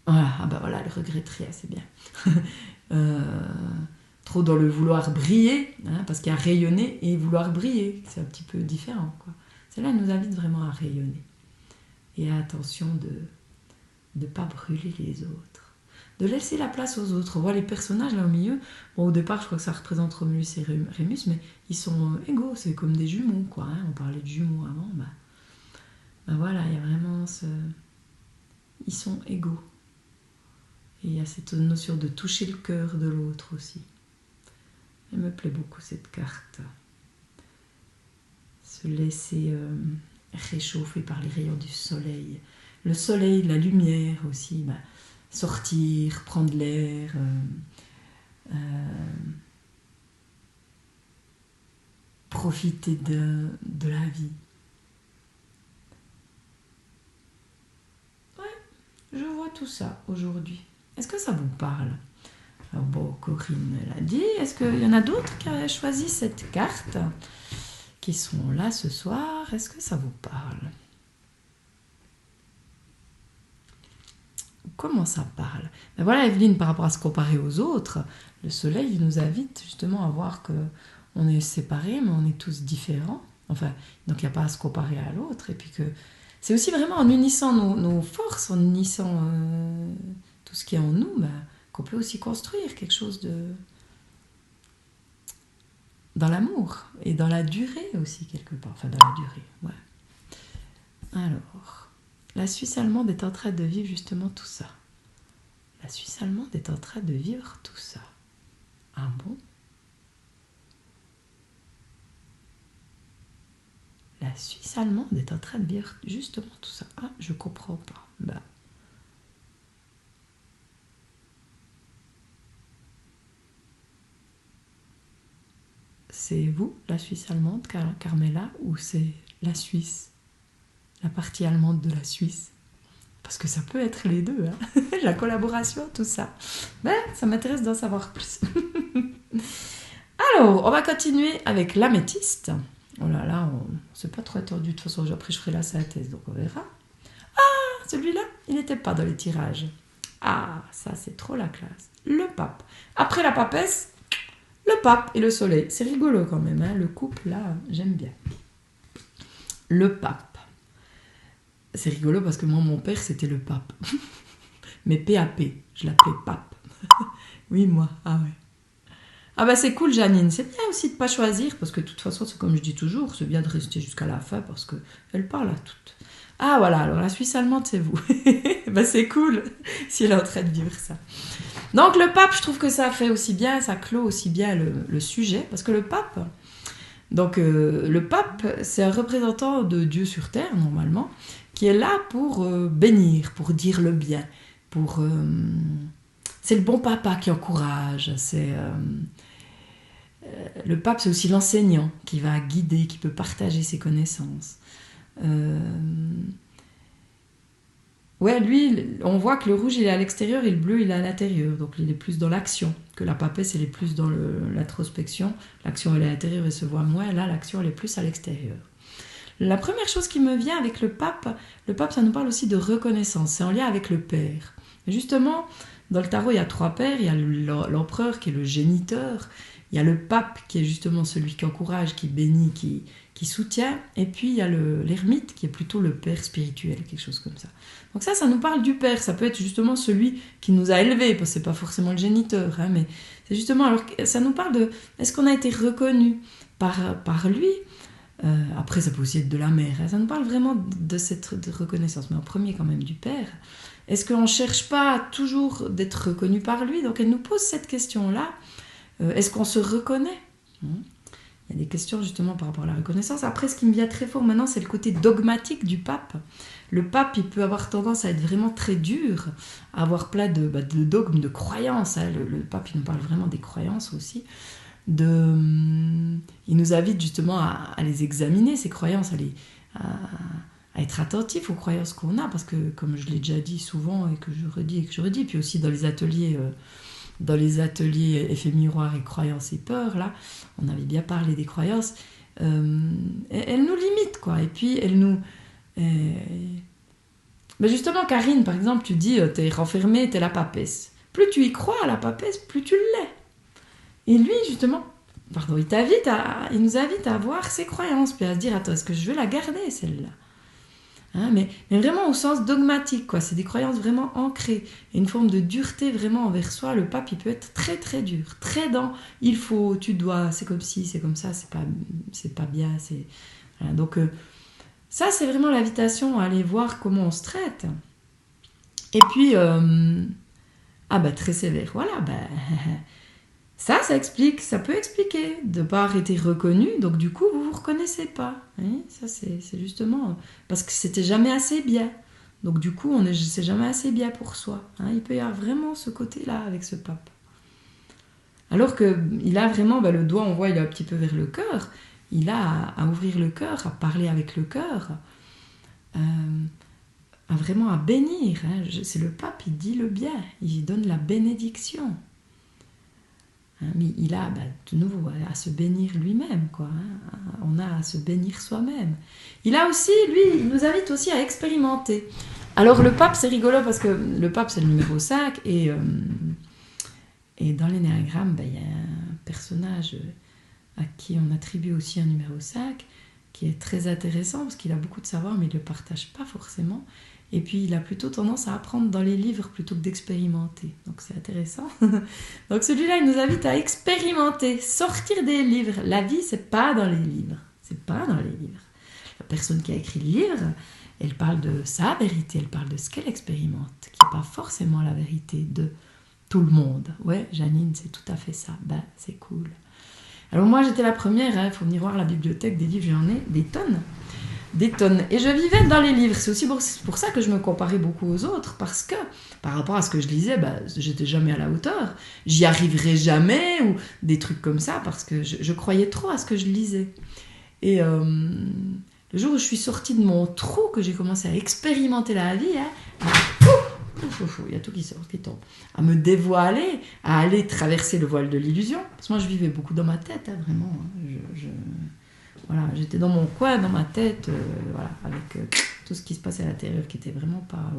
Voilà, le regretterie, c'est bien. Trop dans le vouloir briller, hein, parce qu'il y a rayonner et vouloir briller, c'est un petit peu différent, quoi. Celle-là nous invite vraiment à rayonner. Et attention de ne pas brûler les autres. De laisser la place aux autres. On voit les personnages là au milieu. Bon, au départ, je crois que ça représente Romulus et Rémus, mais ils sont égaux, c'est comme des jumeaux, quoi. Hein. On parlait de jumeaux avant. Voilà, il y a vraiment ce... Ils sont égaux. Et il y a cette notion de toucher le cœur de l'autre aussi. Elle me plaît beaucoup, cette carte. Se laisser réchauffer par les rayons du soleil. Le soleil, la lumière aussi. Sortir, prendre l'air. Profiter de la vie. Ouais, je vois tout ça aujourd'hui. Est-ce que ça vous parle ? Alors bon, Corinne l'a dit. Est-ce qu'il y en a d'autres qui ont choisi cette carte, qui sont là ce soir ? Est-ce que ça vous parle ? Comment ça parle ? Voilà, Evelyne, par rapport à se comparer aux autres, le soleil nous invite justement à voir qu'on est séparés, mais on est tous différents. Enfin, donc il n'y a pas à se comparer à l'autre. Et puis que c'est aussi vraiment en unissant nos forces, en unissant tout ce qui est en nous, qu'on peut aussi construire quelque chose dans l'amour et dans la durée aussi, quelque part. Enfin, dans la durée, ouais. Alors, la Suisse allemande est en train de vivre justement tout ça. La Suisse allemande est en train de vivre tout ça. Ah bon ? La Suisse allemande est en train de vivre justement tout ça. Ah, je comprends pas. C'est vous, la Suisse allemande, Carmela, ou c'est la Suisse, la partie allemande de la Suisse ? Parce que ça peut être les deux, hein. La collaboration, tout ça. Ça m'intéresse d'en savoir plus. Alors, on va continuer avec l'améthyste. Oh là là, on ne s'est pas trop attendu. De toute façon, après, je ferai la synthèse, donc on verra. Ah, celui-là, il n'était pas dans les tirages. Ah, ça, c'est trop la classe. Le pape. Après la papesse, le pape et le soleil. C'est rigolo quand même, hein. Le couple, là, j'aime bien. Le pape. C'est rigolo parce que moi, mon père, c'était le pape. Mais PAP, je l'appelais pape. Oui, moi, ah ouais. Ah bah c'est cool Janine, c'est bien aussi de pas choisir, parce que de toute façon, c'est comme je dis toujours, c'est bien de rester jusqu'à la fin, parce que elle parle à toutes. Ah voilà, alors la Suisse allemande, c'est vous. Bah c'est cool, si elle est en train de vivre ça. Donc le pape, je trouve que ça fait aussi bien, ça clôt aussi bien le sujet, parce que le pape, le pape, c'est un représentant de Dieu sur terre, normalement, qui est là pour bénir, pour dire le bien, c'est le bon papa qui encourage, le pape, c'est aussi l'enseignant qui va guider, qui peut partager ses connaissances. Ouais, lui, on voit que le rouge, il est à l'extérieur et le bleu, il est à l'intérieur. Donc, il est plus dans l'action. Que la papesse, elle est plus dans l'introspection. L'action, elle est à l'intérieur et se voit moins. Là, l'action, elle est plus à l'extérieur. La première chose qui me vient avec le pape, ça nous parle aussi de reconnaissance. C'est en lien avec le père. Et justement, dans le tarot, il y a 3 pères. Il y a l'empereur qui est le géniteur. Il y a le pape qui est justement celui qui encourage, qui bénit, qui soutient. Et puis, il y a l'ermite qui est plutôt le père spirituel, quelque chose comme ça. Donc ça nous parle du père. Ça peut être justement celui qui nous a élevés, parce que c'est pas forcément le géniteur, hein, mais c'est justement... Alors, ça nous parle de... Est-ce qu'on a été reconnu par lui? Après, ça peut aussi être de la mère. Hein. Ça nous parle vraiment de cette reconnaissance. Mais en premier, quand même, du père. Est-ce qu'on ne cherche pas toujours d'être reconnu par lui? Donc, elle nous pose cette question-là. Est-ce qu'on se reconnaît? Il y a des questions, justement, par rapport à la reconnaissance. Après, ce qui me vient très fort maintenant, c'est le côté dogmatique du pape. Le pape, il peut avoir tendance à être vraiment très dur, à avoir plein de dogmes, de croyances. Hein. Le pape, il nous parle vraiment des croyances aussi. Il nous invite justement à les examiner, ces croyances, à être attentif aux croyances qu'on a, parce que comme je l'ai déjà dit souvent et que je redis, puis aussi dans les ateliers effets miroirs et croyances et peurs, là, on avait bien parlé des croyances, elles nous limitent, quoi, et puis elles nous... Mais justement, Karine, par exemple, tu dis, t'es renfermée, t'es la papesse. Plus tu y crois à la papesse, plus tu l'es. Et lui, justement, il nous invite à voir ses croyances, puis à se dire, attends, est-ce que je veux la garder, celle-là? Hein, mais vraiment au sens dogmatique, quoi. C'est des croyances vraiment ancrées. Et une forme de dureté vraiment envers soi. Le pape, il peut être très, très dur. Très dans, il faut, tu dois, c'est comme ci, c'est comme ça, c'est pas bien. Voilà. Donc, ça, c'est vraiment l'invitation à aller voir comment on se traite. Et puis, très sévère, voilà, ça explique, ça peut expliquer de ne pas avoir été reconnu, donc du coup, vous ne vous reconnaissez pas. Hein, ça, c'est justement parce que c'était jamais assez bien. Donc du coup, c'est jamais assez bien pour soi. Hein, il peut y avoir vraiment ce côté-là avec ce pape. Alors qu'il a vraiment, le doigt, on voit, il est un petit peu vers le cœur. Il a à ouvrir le cœur, à parler avec le cœur, à bénir. Hein. C'est le pape, il dit le bien, il donne la bénédiction. Mais il a, de nouveau, à se bénir lui-même, quoi. Hein. On a à se bénir soi-même. Il a aussi, lui, il nous invite aussi à expérimenter. Alors le pape, c'est rigolo parce que le pape, c'est le numéro 5 et dans l'énéagramme, il y a un personnage à qui on attribue aussi un numéro 5 qui est très intéressant parce qu'il a beaucoup de savoir mais il ne le partage pas forcément. Et puis, il a plutôt tendance à apprendre dans les livres plutôt que d'expérimenter. Donc, c'est intéressant. Donc, celui-là, il nous invite à expérimenter, sortir des livres. La vie, c'est pas dans les livres. C'est pas dans les livres. La personne qui a écrit le livre, elle parle de sa vérité, elle parle de ce qu'elle expérimente, qui n'est pas forcément la vérité de tout le monde. Ouais, Janine, c'est tout à fait ça. C'est cool. Alors, moi, j'étais la première. Il faut venir voir la bibliothèque des livres, j'en ai des tonnes. Et je vivais dans les livres. C'est aussi pour ça que je me comparais beaucoup aux autres, parce que par rapport à ce que je lisais, j'étais jamais à la hauteur. J'y arriverais jamais, ou des trucs comme ça, parce que je croyais trop à ce que je lisais. Et le jour où je suis sortie de mon trou, que j'ai commencé à expérimenter la vie, il y a tout qui sort, qui tombe, à me dévoiler, à aller traverser le voile de l'illusion. Parce que moi, je vivais beaucoup dans ma tête, vraiment. Voilà, j'étais dans mon coin, dans ma tête, avec tout ce qui se passait à l'intérieur qui était vraiment pas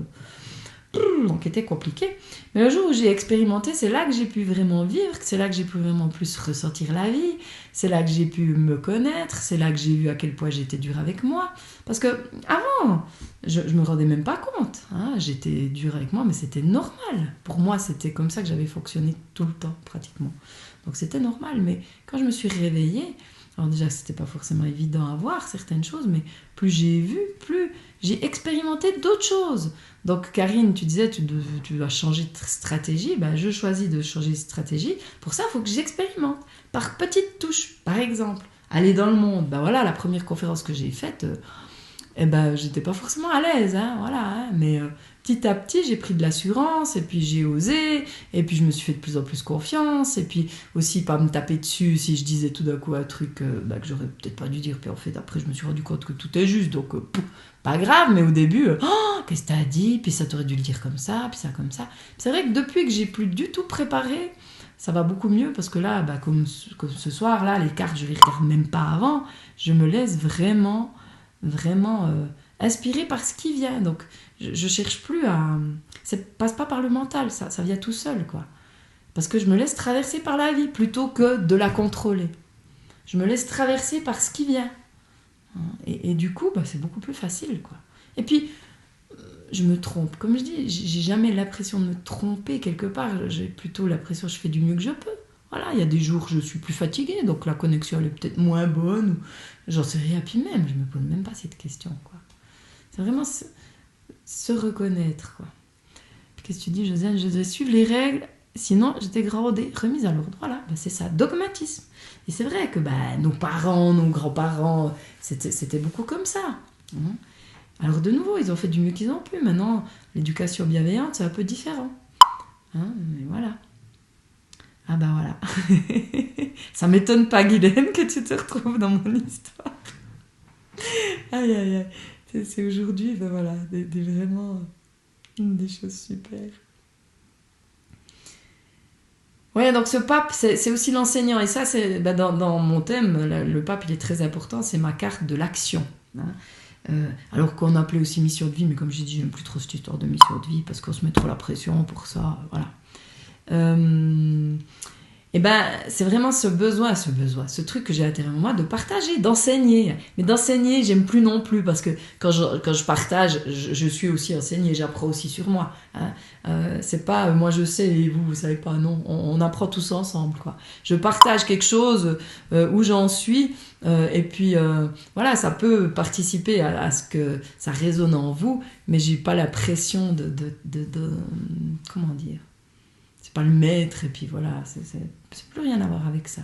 qui était compliqué. Mais le jour où j'ai expérimenté, c'est là que j'ai pu vraiment vivre, c'est là que j'ai pu vraiment plus ressentir la vie, c'est là que j'ai pu me connaître, c'est là que j'ai vu à quel point j'étais dure avec moi. Parce que avant, je me rendais même pas compte. Hein, j'étais dure avec moi, mais c'était normal. Pour moi, c'était comme ça que j'avais fonctionné tout le temps, pratiquement. Donc c'était normal. Mais quand je me suis réveillée, alors déjà, c'était pas forcément évident à voir certaines choses, mais plus j'ai vu, plus j'ai expérimenté d'autres choses. Donc Karine, tu disais, tu dois changer de stratégie. Ben, je choisis de changer de stratégie. Pour ça, il faut que j'expérimente. Par petites touches, par exemple. Aller dans le monde. Ben voilà, la première conférence que j'ai faite, j'étais pas forcément à l'aise. Hein, voilà, hein, mais petit à petit, j'ai pris de l'assurance, et puis j'ai osé, et puis je me suis fait de plus en plus confiance, et puis aussi pas me taper dessus si je disais tout d'un coup un truc que j'aurais peut-être pas dû dire, puis en fait après je me suis rendu compte que tout est juste, donc pas grave, mais au début, qu'est-ce que t'as dit, puis ça t'aurait dû le dire comme ça, puis ça comme ça. C'est vrai que depuis que j'ai plus du tout préparé, ça va beaucoup mieux, parce que là, comme ce soir, là, les cartes, je les regarde même pas avant, je me laisse vraiment inspirée par ce qui vient, donc je cherche plus à... Ça passe pas par le mental, ça vient tout seul, quoi. Parce que je me laisse traverser par la vie, plutôt que de la contrôler. Je me laisse traverser par ce qui vient. Et du coup, c'est beaucoup plus facile, quoi. Et puis, je me trompe. Comme je dis, j'ai jamais l'impression de me tromper quelque part. J'ai plutôt l'impression que je fais du mieux que je peux. Voilà, il y a des jours où je suis plus fatiguée, donc la connexion elle est peut-être moins bonne, ou j'en sais rien, puis même, je me pose même pas cette question, quoi. C'est vraiment se reconnaître, quoi. Puis qu'est-ce que tu dis, Josiane? Je devais suivre les règles, sinon j'étais dégradée, remise à l'ordre. Voilà, c'est ça, dogmatisme. Et c'est vrai que nos parents, nos grands-parents, c'était beaucoup comme ça. Alors de nouveau, ils ont fait du mieux qu'ils ont pu. Maintenant, l'éducation bienveillante, c'est un peu différent. Mais voilà. Ah voilà. Ça m'étonne pas, Guylaine, que tu te retrouves dans mon histoire. Aïe, aïe, aïe. C'est aujourd'hui, voilà, vraiment des choses super. Ouais, donc ce pape, c'est aussi l'enseignant. Et ça, c'est dans mon thème, le pape, il est très important. C'est ma carte de l'action. Alors qu'on appelait aussi mission de vie, mais comme j'ai dit, j'aime plus trop cette histoire de mission de vie parce qu'on se met trop la pression pour ça. Voilà. C'est vraiment ce besoin, ce truc que j'ai à l'intérieur de moi de partager, d'enseigner. Mais d'enseigner, j'aime plus non plus parce que quand je partage, je suis aussi enseignée, j'apprends aussi sur moi. C'est pas moi je sais et vous savez pas, non. On apprend tous ensemble, quoi. Je partage quelque chose où j'en suis et puis voilà, ça peut participer à ce que ça résonne en vous, mais j'ai pas la pression de comment dire. C'est pas le maître, et puis voilà, c'est plus rien à voir avec ça.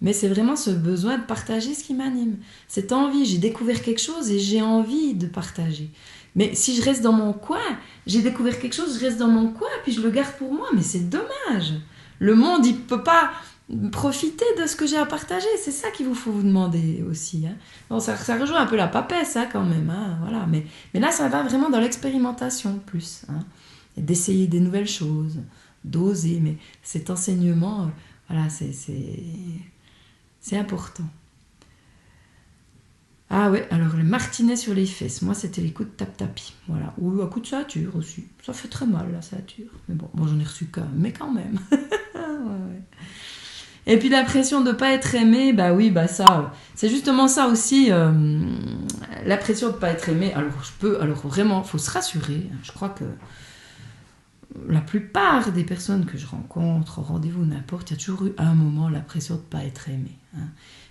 Mais c'est vraiment ce besoin de partager ce qui m'anime. Cette envie, j'ai découvert quelque chose et j'ai envie de partager. Mais si je reste dans mon coin, j'ai découvert quelque chose, je reste dans mon coin, puis je le garde pour moi, mais c'est dommage. Le monde, il peut pas profiter de ce que j'ai à partager, c'est ça qu'il faut vous demander aussi. Bon, ça rejoint un peu la papesse, quand même, voilà. Mais là, ça va vraiment dans l'expérimentation, plus. Et d'essayer des nouvelles choses, d'oser, mais cet enseignement, voilà, c'est important. Ah ouais, alors le martinet sur les fesses, moi c'était les coups de tap-tapi, voilà, ou un coup de ceinture aussi, ça fait très mal la ceinture, mais bon j'en ai reçu qu'un, mais quand même. Ouais. Et puis la pression de ne pas être aimé, ça, c'est justement ça aussi, la pression de ne pas être aimé, alors vraiment, il faut se rassurer, je crois que la plupart des personnes que je rencontre, au rendez-vous, n'importe, il y a toujours eu à un moment la pression de ne pas être aimé.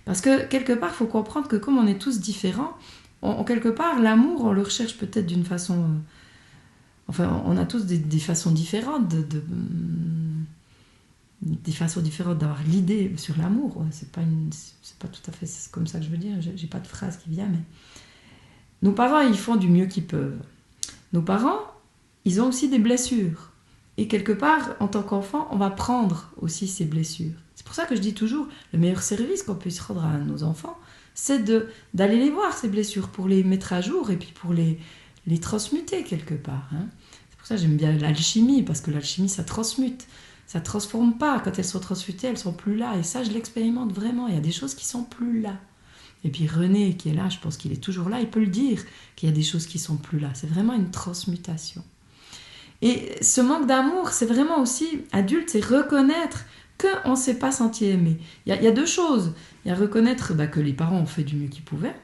Parce que quelque part, il faut comprendre que comme on est tous différents, quelque part, l'amour, on le recherche peut-être d'une façon... on a tous des façons différentes des façons différentes d'avoir l'idée sur l'amour. C'est pas tout à fait comme ça que je veux dire, j'ai pas de phrase qui vient, mais... Nos parents, ils font du mieux qu'ils peuvent. Nos parents, ils ont aussi des blessures. Et quelque part, en tant qu'enfant, on va prendre aussi ces blessures. C'est pour ça que je dis toujours, le meilleur service qu'on puisse rendre à nos enfants, c'est d'aller les voir, ces blessures, pour les mettre à jour et puis pour les transmuter quelque part. C'est pour ça que j'aime bien l'alchimie, parce que l'alchimie, ça transmute. Ça ne transforme pas. Quand elles sont transmutées, elles ne sont plus là. Et ça, je l'expérimente vraiment. Il y a des choses qui ne sont plus là. Et puis René, qui est là, je pense qu'il est toujours là, il peut le dire, qu'il y a des choses qui ne sont plus là. C'est vraiment une transmutation. Et ce manque d'amour, c'est vraiment aussi, adulte, c'est reconnaître qu'on ne s'est pas senti aimé. Il y a deux choses. Il y a reconnaître que les parents ont fait du mieux qu'ils pouvaient,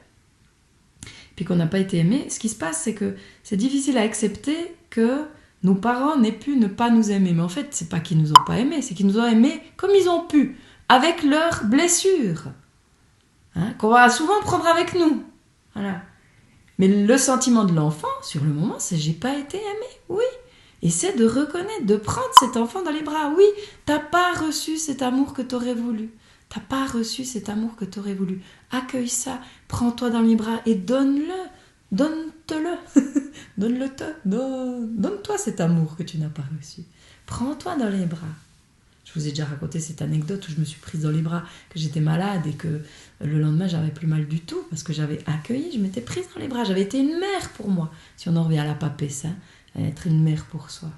puis qu'on n'a pas été aimé. Ce qui se passe, c'est que c'est difficile à accepter que nos parents n'aient pu ne pas nous aimer. Mais en fait, c'est pas qu'ils nous ont pas aimés, c'est qu'ils nous ont aimés comme ils ont pu, avec leurs blessures, qu'on va souvent prendre avec nous. Voilà. Mais le sentiment de l'enfant, sur le moment, c'est j'ai pas été aimé, oui. Et c'est de reconnaître, de prendre cet enfant dans les bras. Oui, t'as pas reçu cet amour que t'aurais voulu. T'as pas reçu cet amour que t'aurais voulu. Accueille ça, prends-toi dans les bras et donne-le. Donne-te-le. Donne-toi cet amour que tu n'as pas reçu. Prends-toi dans les bras. Je vous ai déjà raconté cette anecdote où je me suis prise dans les bras, que j'étais malade et que le lendemain j'avais plus mal du tout parce que j'avais accueilli, je m'étais prise dans les bras. J'avais été une mère pour moi. Si on en revient à la papesse, être une mère pour soi.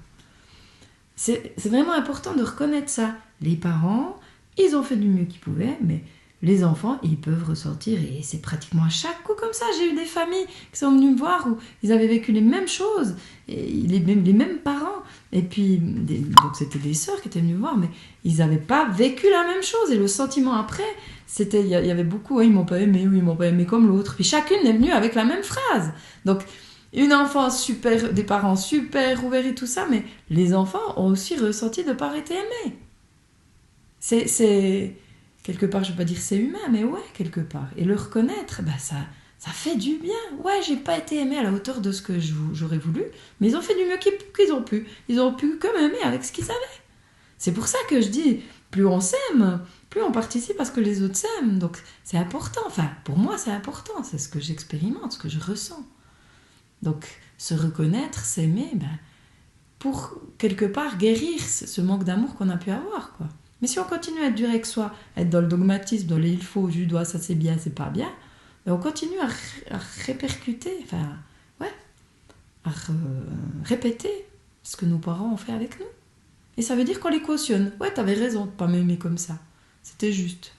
C'est vraiment important de reconnaître ça. Les parents, ils ont fait du mieux qu'ils pouvaient, mais les enfants, ils peuvent ressortir, et c'est pratiquement à chaque coup comme ça. J'ai eu des familles qui sont venues me voir où ils avaient vécu les mêmes choses, et les mêmes parents, et puis donc c'était des sœurs qui étaient venues me voir, mais ils n'avaient pas vécu la même chose, et le sentiment après, c'était, il y avait beaucoup, ils m'ont pas aimé, oui, ils m'ont pas aimé comme l'autre, puis chacune est venue avec la même phrase. Donc une enfance super, des parents super ouverts et tout ça, mais les enfants ont aussi ressenti de ne pas être aimés. C'est quelque part, je ne veux pas dire c'est humain, mais ouais, quelque part. Et le reconnaître, ça fait du bien. Ouais, j'ai pas été aimé à la hauteur de ce que j'aurais voulu, mais ils ont fait du mieux qu'ils ont pu. Ils ont pu quand même aimer avec ce qu'ils avaient. C'est pour ça que je dis, plus on s'aime, plus on participe à ce que les autres s'aiment. Donc c'est important. Enfin, pour moi, c'est important. C'est ce que j'expérimente, ce que je ressens. Donc, se reconnaître, s'aimer, pour quelque part guérir ce manque d'amour qu'on a pu avoir, quoi. Mais si on continue à être dur avec soi, être dans le dogmatisme, dans les il faut, je dois, ça c'est bien, c'est pas bien, on continue à répercuter, à répéter ce que nos parents ont fait avec nous. Et ça veut dire qu'on les cautionne. Ouais, t'avais raison de pas m'aimer comme ça. C'était juste.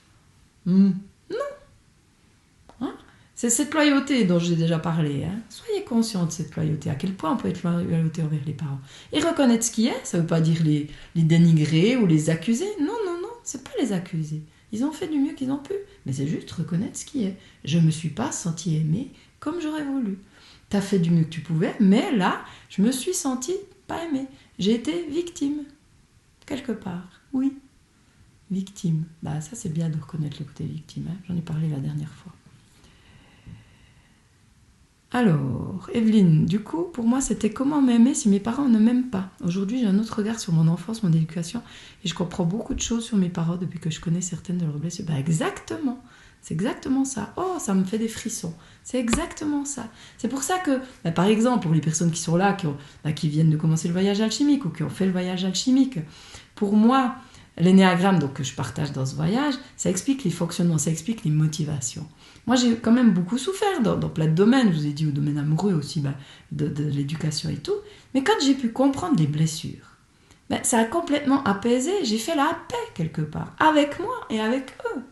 Non. C'est cette loyauté dont j'ai déjà parlé. Soyez conscients de cette loyauté, à quel point on peut être loyauté envers les parents. Et reconnaître ce qui est, ça ne veut pas dire les dénigrer ou les accuser. Non, c'est pas les accuser. Ils ont fait du mieux qu'ils ont pu. Mais c'est juste reconnaître ce qui est. Je ne me suis pas sentie aimée comme j'aurais voulu. Tu as fait du mieux que tu pouvais, mais là, je me suis sentie pas aimée. J'ai été victime. Quelque part. Oui. Victime. Ça, c'est bien de reconnaître le côté victime. J'en ai parlé la dernière fois. Alors, Evelyne, du coup, pour moi, c'était comment m'aimer si mes parents ne m'aiment pas. Aujourd'hui, j'ai un autre regard sur mon enfance, mon éducation, et je comprends beaucoup de choses sur mes parents depuis que je connais certaines de leurs blessures. Exactement, c'est exactement ça. Oh, ça me fait des frissons. C'est exactement ça. C'est pour ça que, par exemple, pour les personnes qui sont là, qui viennent de commencer le voyage alchimique ou qui ont fait le voyage alchimique, pour moi, l'énéagramme donc, que je partage dans ce voyage, ça explique les fonctionnements, ça explique les motivations. Moi, j'ai quand même beaucoup souffert dans plein de domaines. Je vous ai dit au domaine amoureux aussi, de l'éducation et tout. Mais quand j'ai pu comprendre les blessures, ça a complètement apaisé. J'ai fait la paix quelque part, avec moi et avec eux.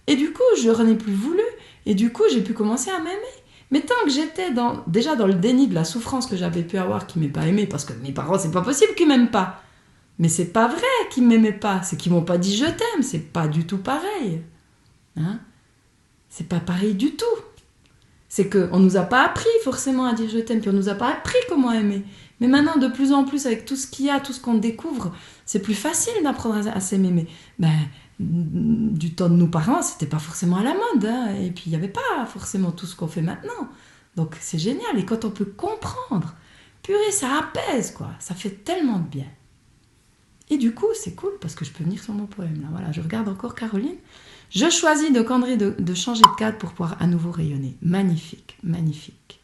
Et du coup, je n'en ai plus voulu. Et du coup, j'ai pu commencer à m'aimer. Mais tant que j'étais déjà dans le déni de la souffrance que j'avais pu avoir, qui ne m'est pas aimée, parce que mes parents, c'est pas possible qu'ils m'aiment pas. Mais c'est pas vrai qu'ils m'aimaient pas. C'est qu'ils m'ont pas dit je t'aime. C'est pas du tout pareil. C'est pas pareil du tout. C'est qu'on nous a pas appris forcément à dire je t'aime, puis on nous a pas appris comment aimer. Mais maintenant, de plus en plus, avec tout ce qu'il y a, tout ce qu'on découvre, c'est plus facile d'apprendre à s'aimer. Mais du temps de nos parents, c'était pas forcément à la mode. Et puis, il n'y avait pas forcément tout ce qu'on fait maintenant. Donc, c'est génial. Et quand on peut comprendre, purée, ça apaise, quoi. Ça fait tellement de bien. Et du coup, c'est cool, parce que je peux venir sur mon poème. Là. Voilà, je regarde encore Caroline. Je choisis de changer de cadre pour pouvoir à nouveau rayonner. Magnifique, magnifique.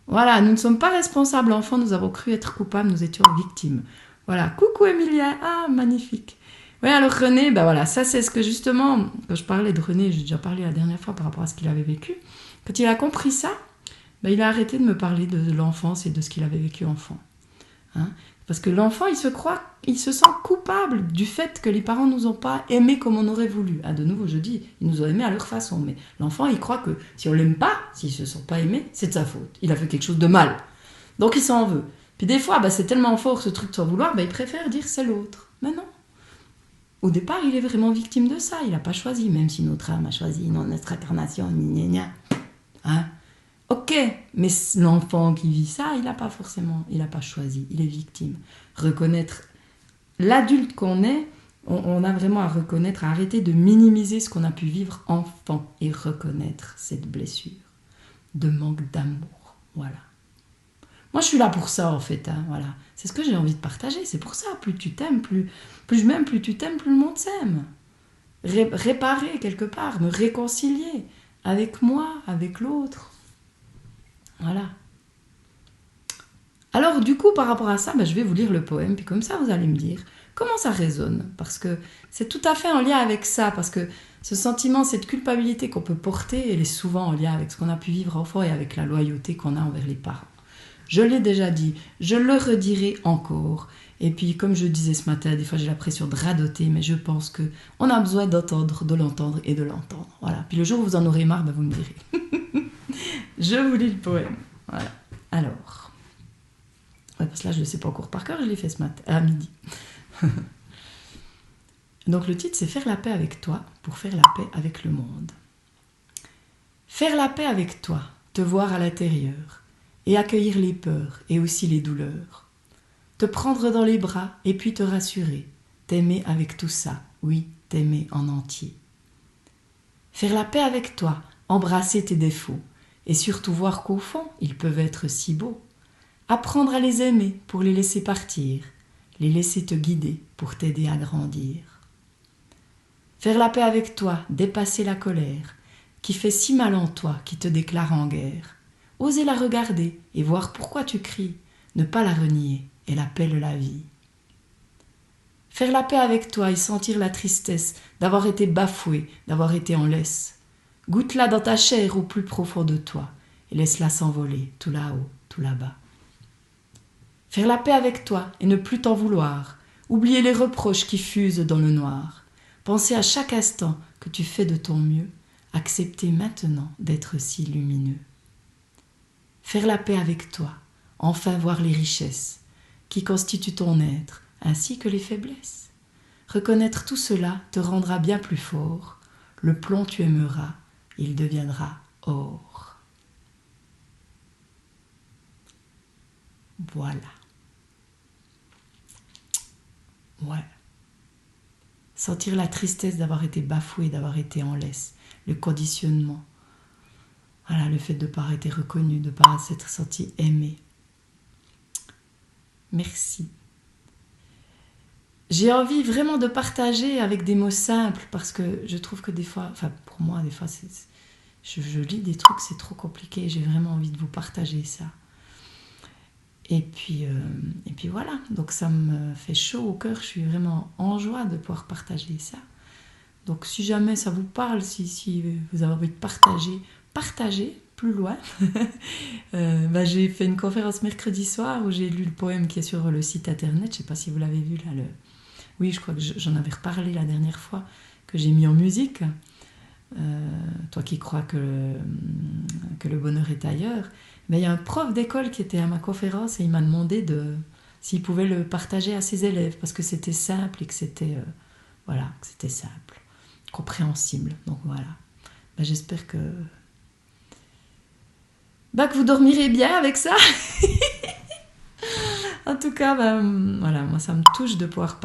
Voilà, nous ne sommes pas responsables, enfants, nous avons cru être coupables, nous étions victimes. Voilà, coucou Emilia, magnifique. Oui, alors René, voilà, ça c'est ce que justement, quand je parlais de René, j'ai déjà parlé la dernière fois par rapport à ce qu'il avait vécu, quand il a compris ça, il a arrêté de me parler de l'enfance et de ce qu'il avait vécu enfant. Parce que l'enfant, il se sent coupable du fait que les parents ne nous ont pas aimés comme on aurait voulu. De nouveau, je dis, ils nous ont aimés à leur façon. Mais l'enfant, il croit que si on ne l'aime pas, s'ils ne se sont pas aimés, c'est de sa faute. Il a fait quelque chose de mal. Donc il s'en veut. Puis des fois, c'est tellement fort ce truc de s'en vouloir, il préfère dire c'est l'autre. Mais non. Au départ, il est vraiment victime de ça. Il n'a pas choisi, même si notre âme a choisi notre incarnation. Hein? Ok, mais l'enfant qui vit ça, il n'a pas choisi. Il est victime. Reconnaître l'adulte qu'on est, on a vraiment à reconnaître, à arrêter de minimiser ce qu'on a pu vivre enfant et reconnaître cette blessure de manque d'amour. Voilà. Moi, je suis là pour ça, en fait. Hein, voilà. C'est ce que j'ai envie de partager. C'est pour ça. Plus tu t'aimes, plus je m'aime, plus tu t'aimes, plus le monde s'aime. Réparer, quelque part. Me réconcilier avec moi, avec l'autre. Voilà. Alors, du coup, par rapport à ça, je vais vous lire le poème. Puis comme ça, vous allez me dire comment ça résonne. Parce que c'est tout à fait en lien avec ça. Parce que ce sentiment, cette culpabilité qu'on peut porter, elle est souvent en lien avec ce qu'on a pu vivre enfant et avec la loyauté qu'on a envers les parents. Je l'ai déjà dit, je le redirai encore. Et puis, comme je disais ce matin, des fois j'ai la pression de radoter, mais je pense qu'on a besoin d'entendre, de l'entendre et de l'entendre. Voilà. Puis le jour où vous en aurez marre, vous me direz. Je vous lis le poème. Voilà. Alors. Parce que là, je ne le sais pas encore par cœur, je l'ai fait ce matin, à midi. Donc le titre, c'est « Faire la paix avec toi pour faire la paix avec le monde ». Faire la paix avec toi, te voir à l'intérieur, et accueillir les peurs et aussi les douleurs. Te prendre dans les bras et puis te rassurer, t'aimer avec tout ça, oui, t'aimer en entier. Faire la paix avec toi, embrasser tes défauts, et surtout voir qu'au fond, ils peuvent être si beaux. Apprendre à les aimer pour les laisser partir, les laisser te guider pour t'aider à grandir. Faire la paix avec toi, dépasser la colère, qui fait si mal en toi, qui te déclare en guerre. Oser la regarder et voir pourquoi tu cries, ne pas la renier, elle appelle la vie. Faire la paix avec toi et sentir la tristesse d'avoir été bafoué, d'avoir été en laisse. Goûte-la dans ta chair au plus profond de toi et laisse-la s'envoler tout là-haut, tout là-bas. Faire la paix avec toi et ne plus t'en vouloir, oublier les reproches qui fusent dans le noir. Penser à chaque instant que tu fais de ton mieux, accepter maintenant d'être si lumineux. Faire la paix avec toi, enfin voir les richesses qui constituent ton être, ainsi que les faiblesses. Reconnaître tout cela te rendra bien plus fort. Le plomb tu aimeras, il deviendra or. Voilà. Ouais. Sentir la tristesse d'avoir été bafoué, d'avoir été en laisse, le conditionnement. Voilà, le fait de ne pas avoir été reconnu, de ne pas s'être senti aimé. Merci. J'ai envie vraiment de partager avec des mots simples parce que je trouve que des fois, enfin pour moi, des fois, je lis des trucs, c'est trop compliqué. J'ai vraiment envie de vous partager ça. Et puis voilà, donc ça me fait chaud au cœur. Je suis vraiment en joie de pouvoir partager ça. Donc si jamais ça vous parle, si vous avez envie de partager plus loin. J'ai fait une conférence mercredi soir où j'ai lu le poème qui est sur le site internet. Je ne sais pas si vous l'avez vu là. Oui, je crois que j'en avais reparlé la dernière fois, que j'ai mis en musique. Toi qui crois que le bonheur est ailleurs. Mais il y a un prof d'école qui était à ma conférence et il m'a demandé s'il pouvait le partager à ses élèves parce que c'était simple et que c'était simple, compréhensible. Donc voilà. J'espère que vous dormirez bien avec ça. En tout cas, voilà, moi ça me touche de pouvoir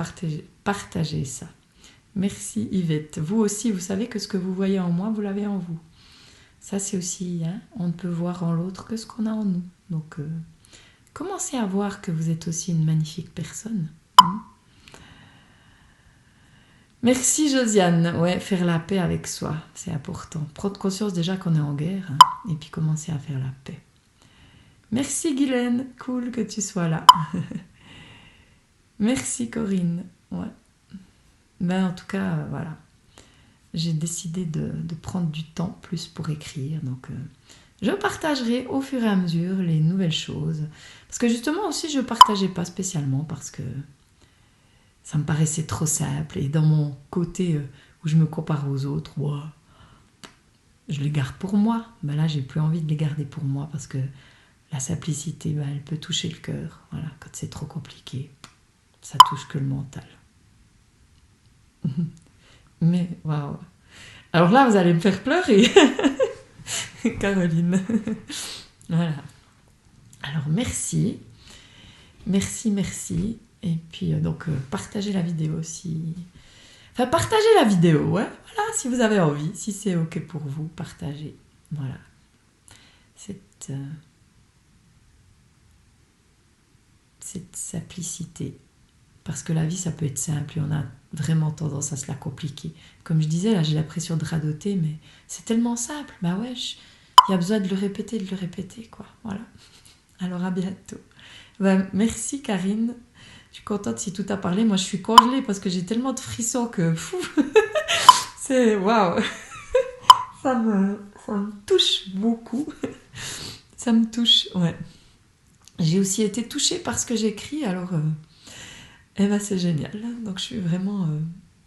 partager ça. Merci Yvette. Vous aussi, vous savez que ce que vous voyez en moi, vous l'avez en vous. Ça c'est aussi, on ne peut voir en l'autre que ce qu'on a en nous. Donc, commencez à voir que vous êtes aussi une magnifique personne. Merci Josiane. Ouais, faire la paix avec soi, c'est important. Prendre conscience déjà qu'on est en guerre, et puis commencer à faire la paix. Merci Guylaine, cool que tu sois là. Merci Corinne. Ouais. En tout cas, voilà. J'ai décidé de prendre du temps plus pour écrire. Donc, je partagerai au fur et à mesure les nouvelles choses. Parce que justement aussi, je ne partageais pas spécialement parce que ça me paraissait trop simple. Et dans mon côté où je me compare aux autres, je les garde pour moi. Là, j'ai plus envie de les garder pour moi parce que La simplicité, ben, elle peut toucher le cœur. Voilà, quand c'est trop compliqué, ça touche que le mental. Mais, waouh. Alors là, vous allez me faire pleurer, Caroline. Voilà. Alors, merci. Merci, merci. Et puis, partagez la vidéo si... Enfin, partagez la vidéo, ouais. Voilà, si vous avez envie. Si c'est OK pour vous, partagez. Voilà. Cette simplicité. Parce que la vie, ça peut être simple et on a vraiment tendance à se la compliquer. Comme je disais, là, j'ai l'impression de radoter, mais c'est tellement simple. Bah ouais, il y a besoin de le répéter, quoi. Voilà. Alors, à bientôt. Bah, merci, Karine. Je suis contente si tout a parlé. Moi, je suis congelée parce que j'ai tellement de frissons que... c'est... Waouh. Ça me touche beaucoup. Ça me touche, ouais. J'ai aussi été touchée par ce que j'écris, alors... Eh ben, c'est génial. Donc, je suis vraiment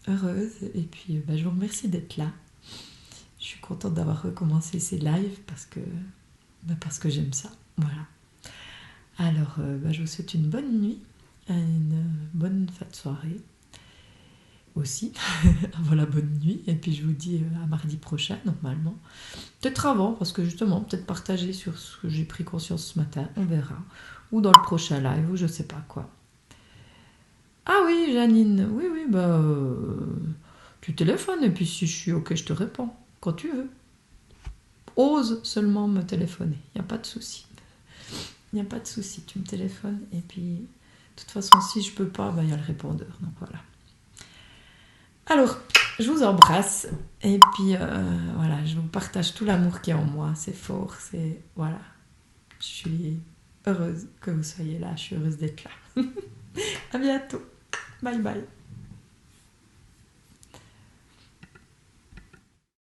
heureuse. Et puis, je vous remercie d'être là. Je suis contente d'avoir recommencé ces lives parce que j'aime ça. Voilà. Alors, je vous souhaite une bonne nuit, une bonne fin de soirée aussi, avant la bonne nuit. Et puis, je vous dis à mardi prochain, normalement. Peut-être avant, parce que justement, peut-être partager sur ce que j'ai pris conscience ce matin. On verra. Ou dans le prochain live, ou je sais pas quoi. Ah oui, Janine, oui, tu téléphones et puis si je suis OK, je te réponds, quand tu veux. Ose seulement me téléphoner, il n'y a pas de souci. Il n'y a pas de souci, tu me téléphones et puis, de toute façon, si je peux pas, il y a le répondeur, donc voilà. Alors, je vous embrasse et puis, voilà, je vous partage tout l'amour qui est en moi, c'est fort, c'est, voilà. Je suis heureuse que vous soyez là, je suis heureuse d'être là. À bientôt. Bye bye.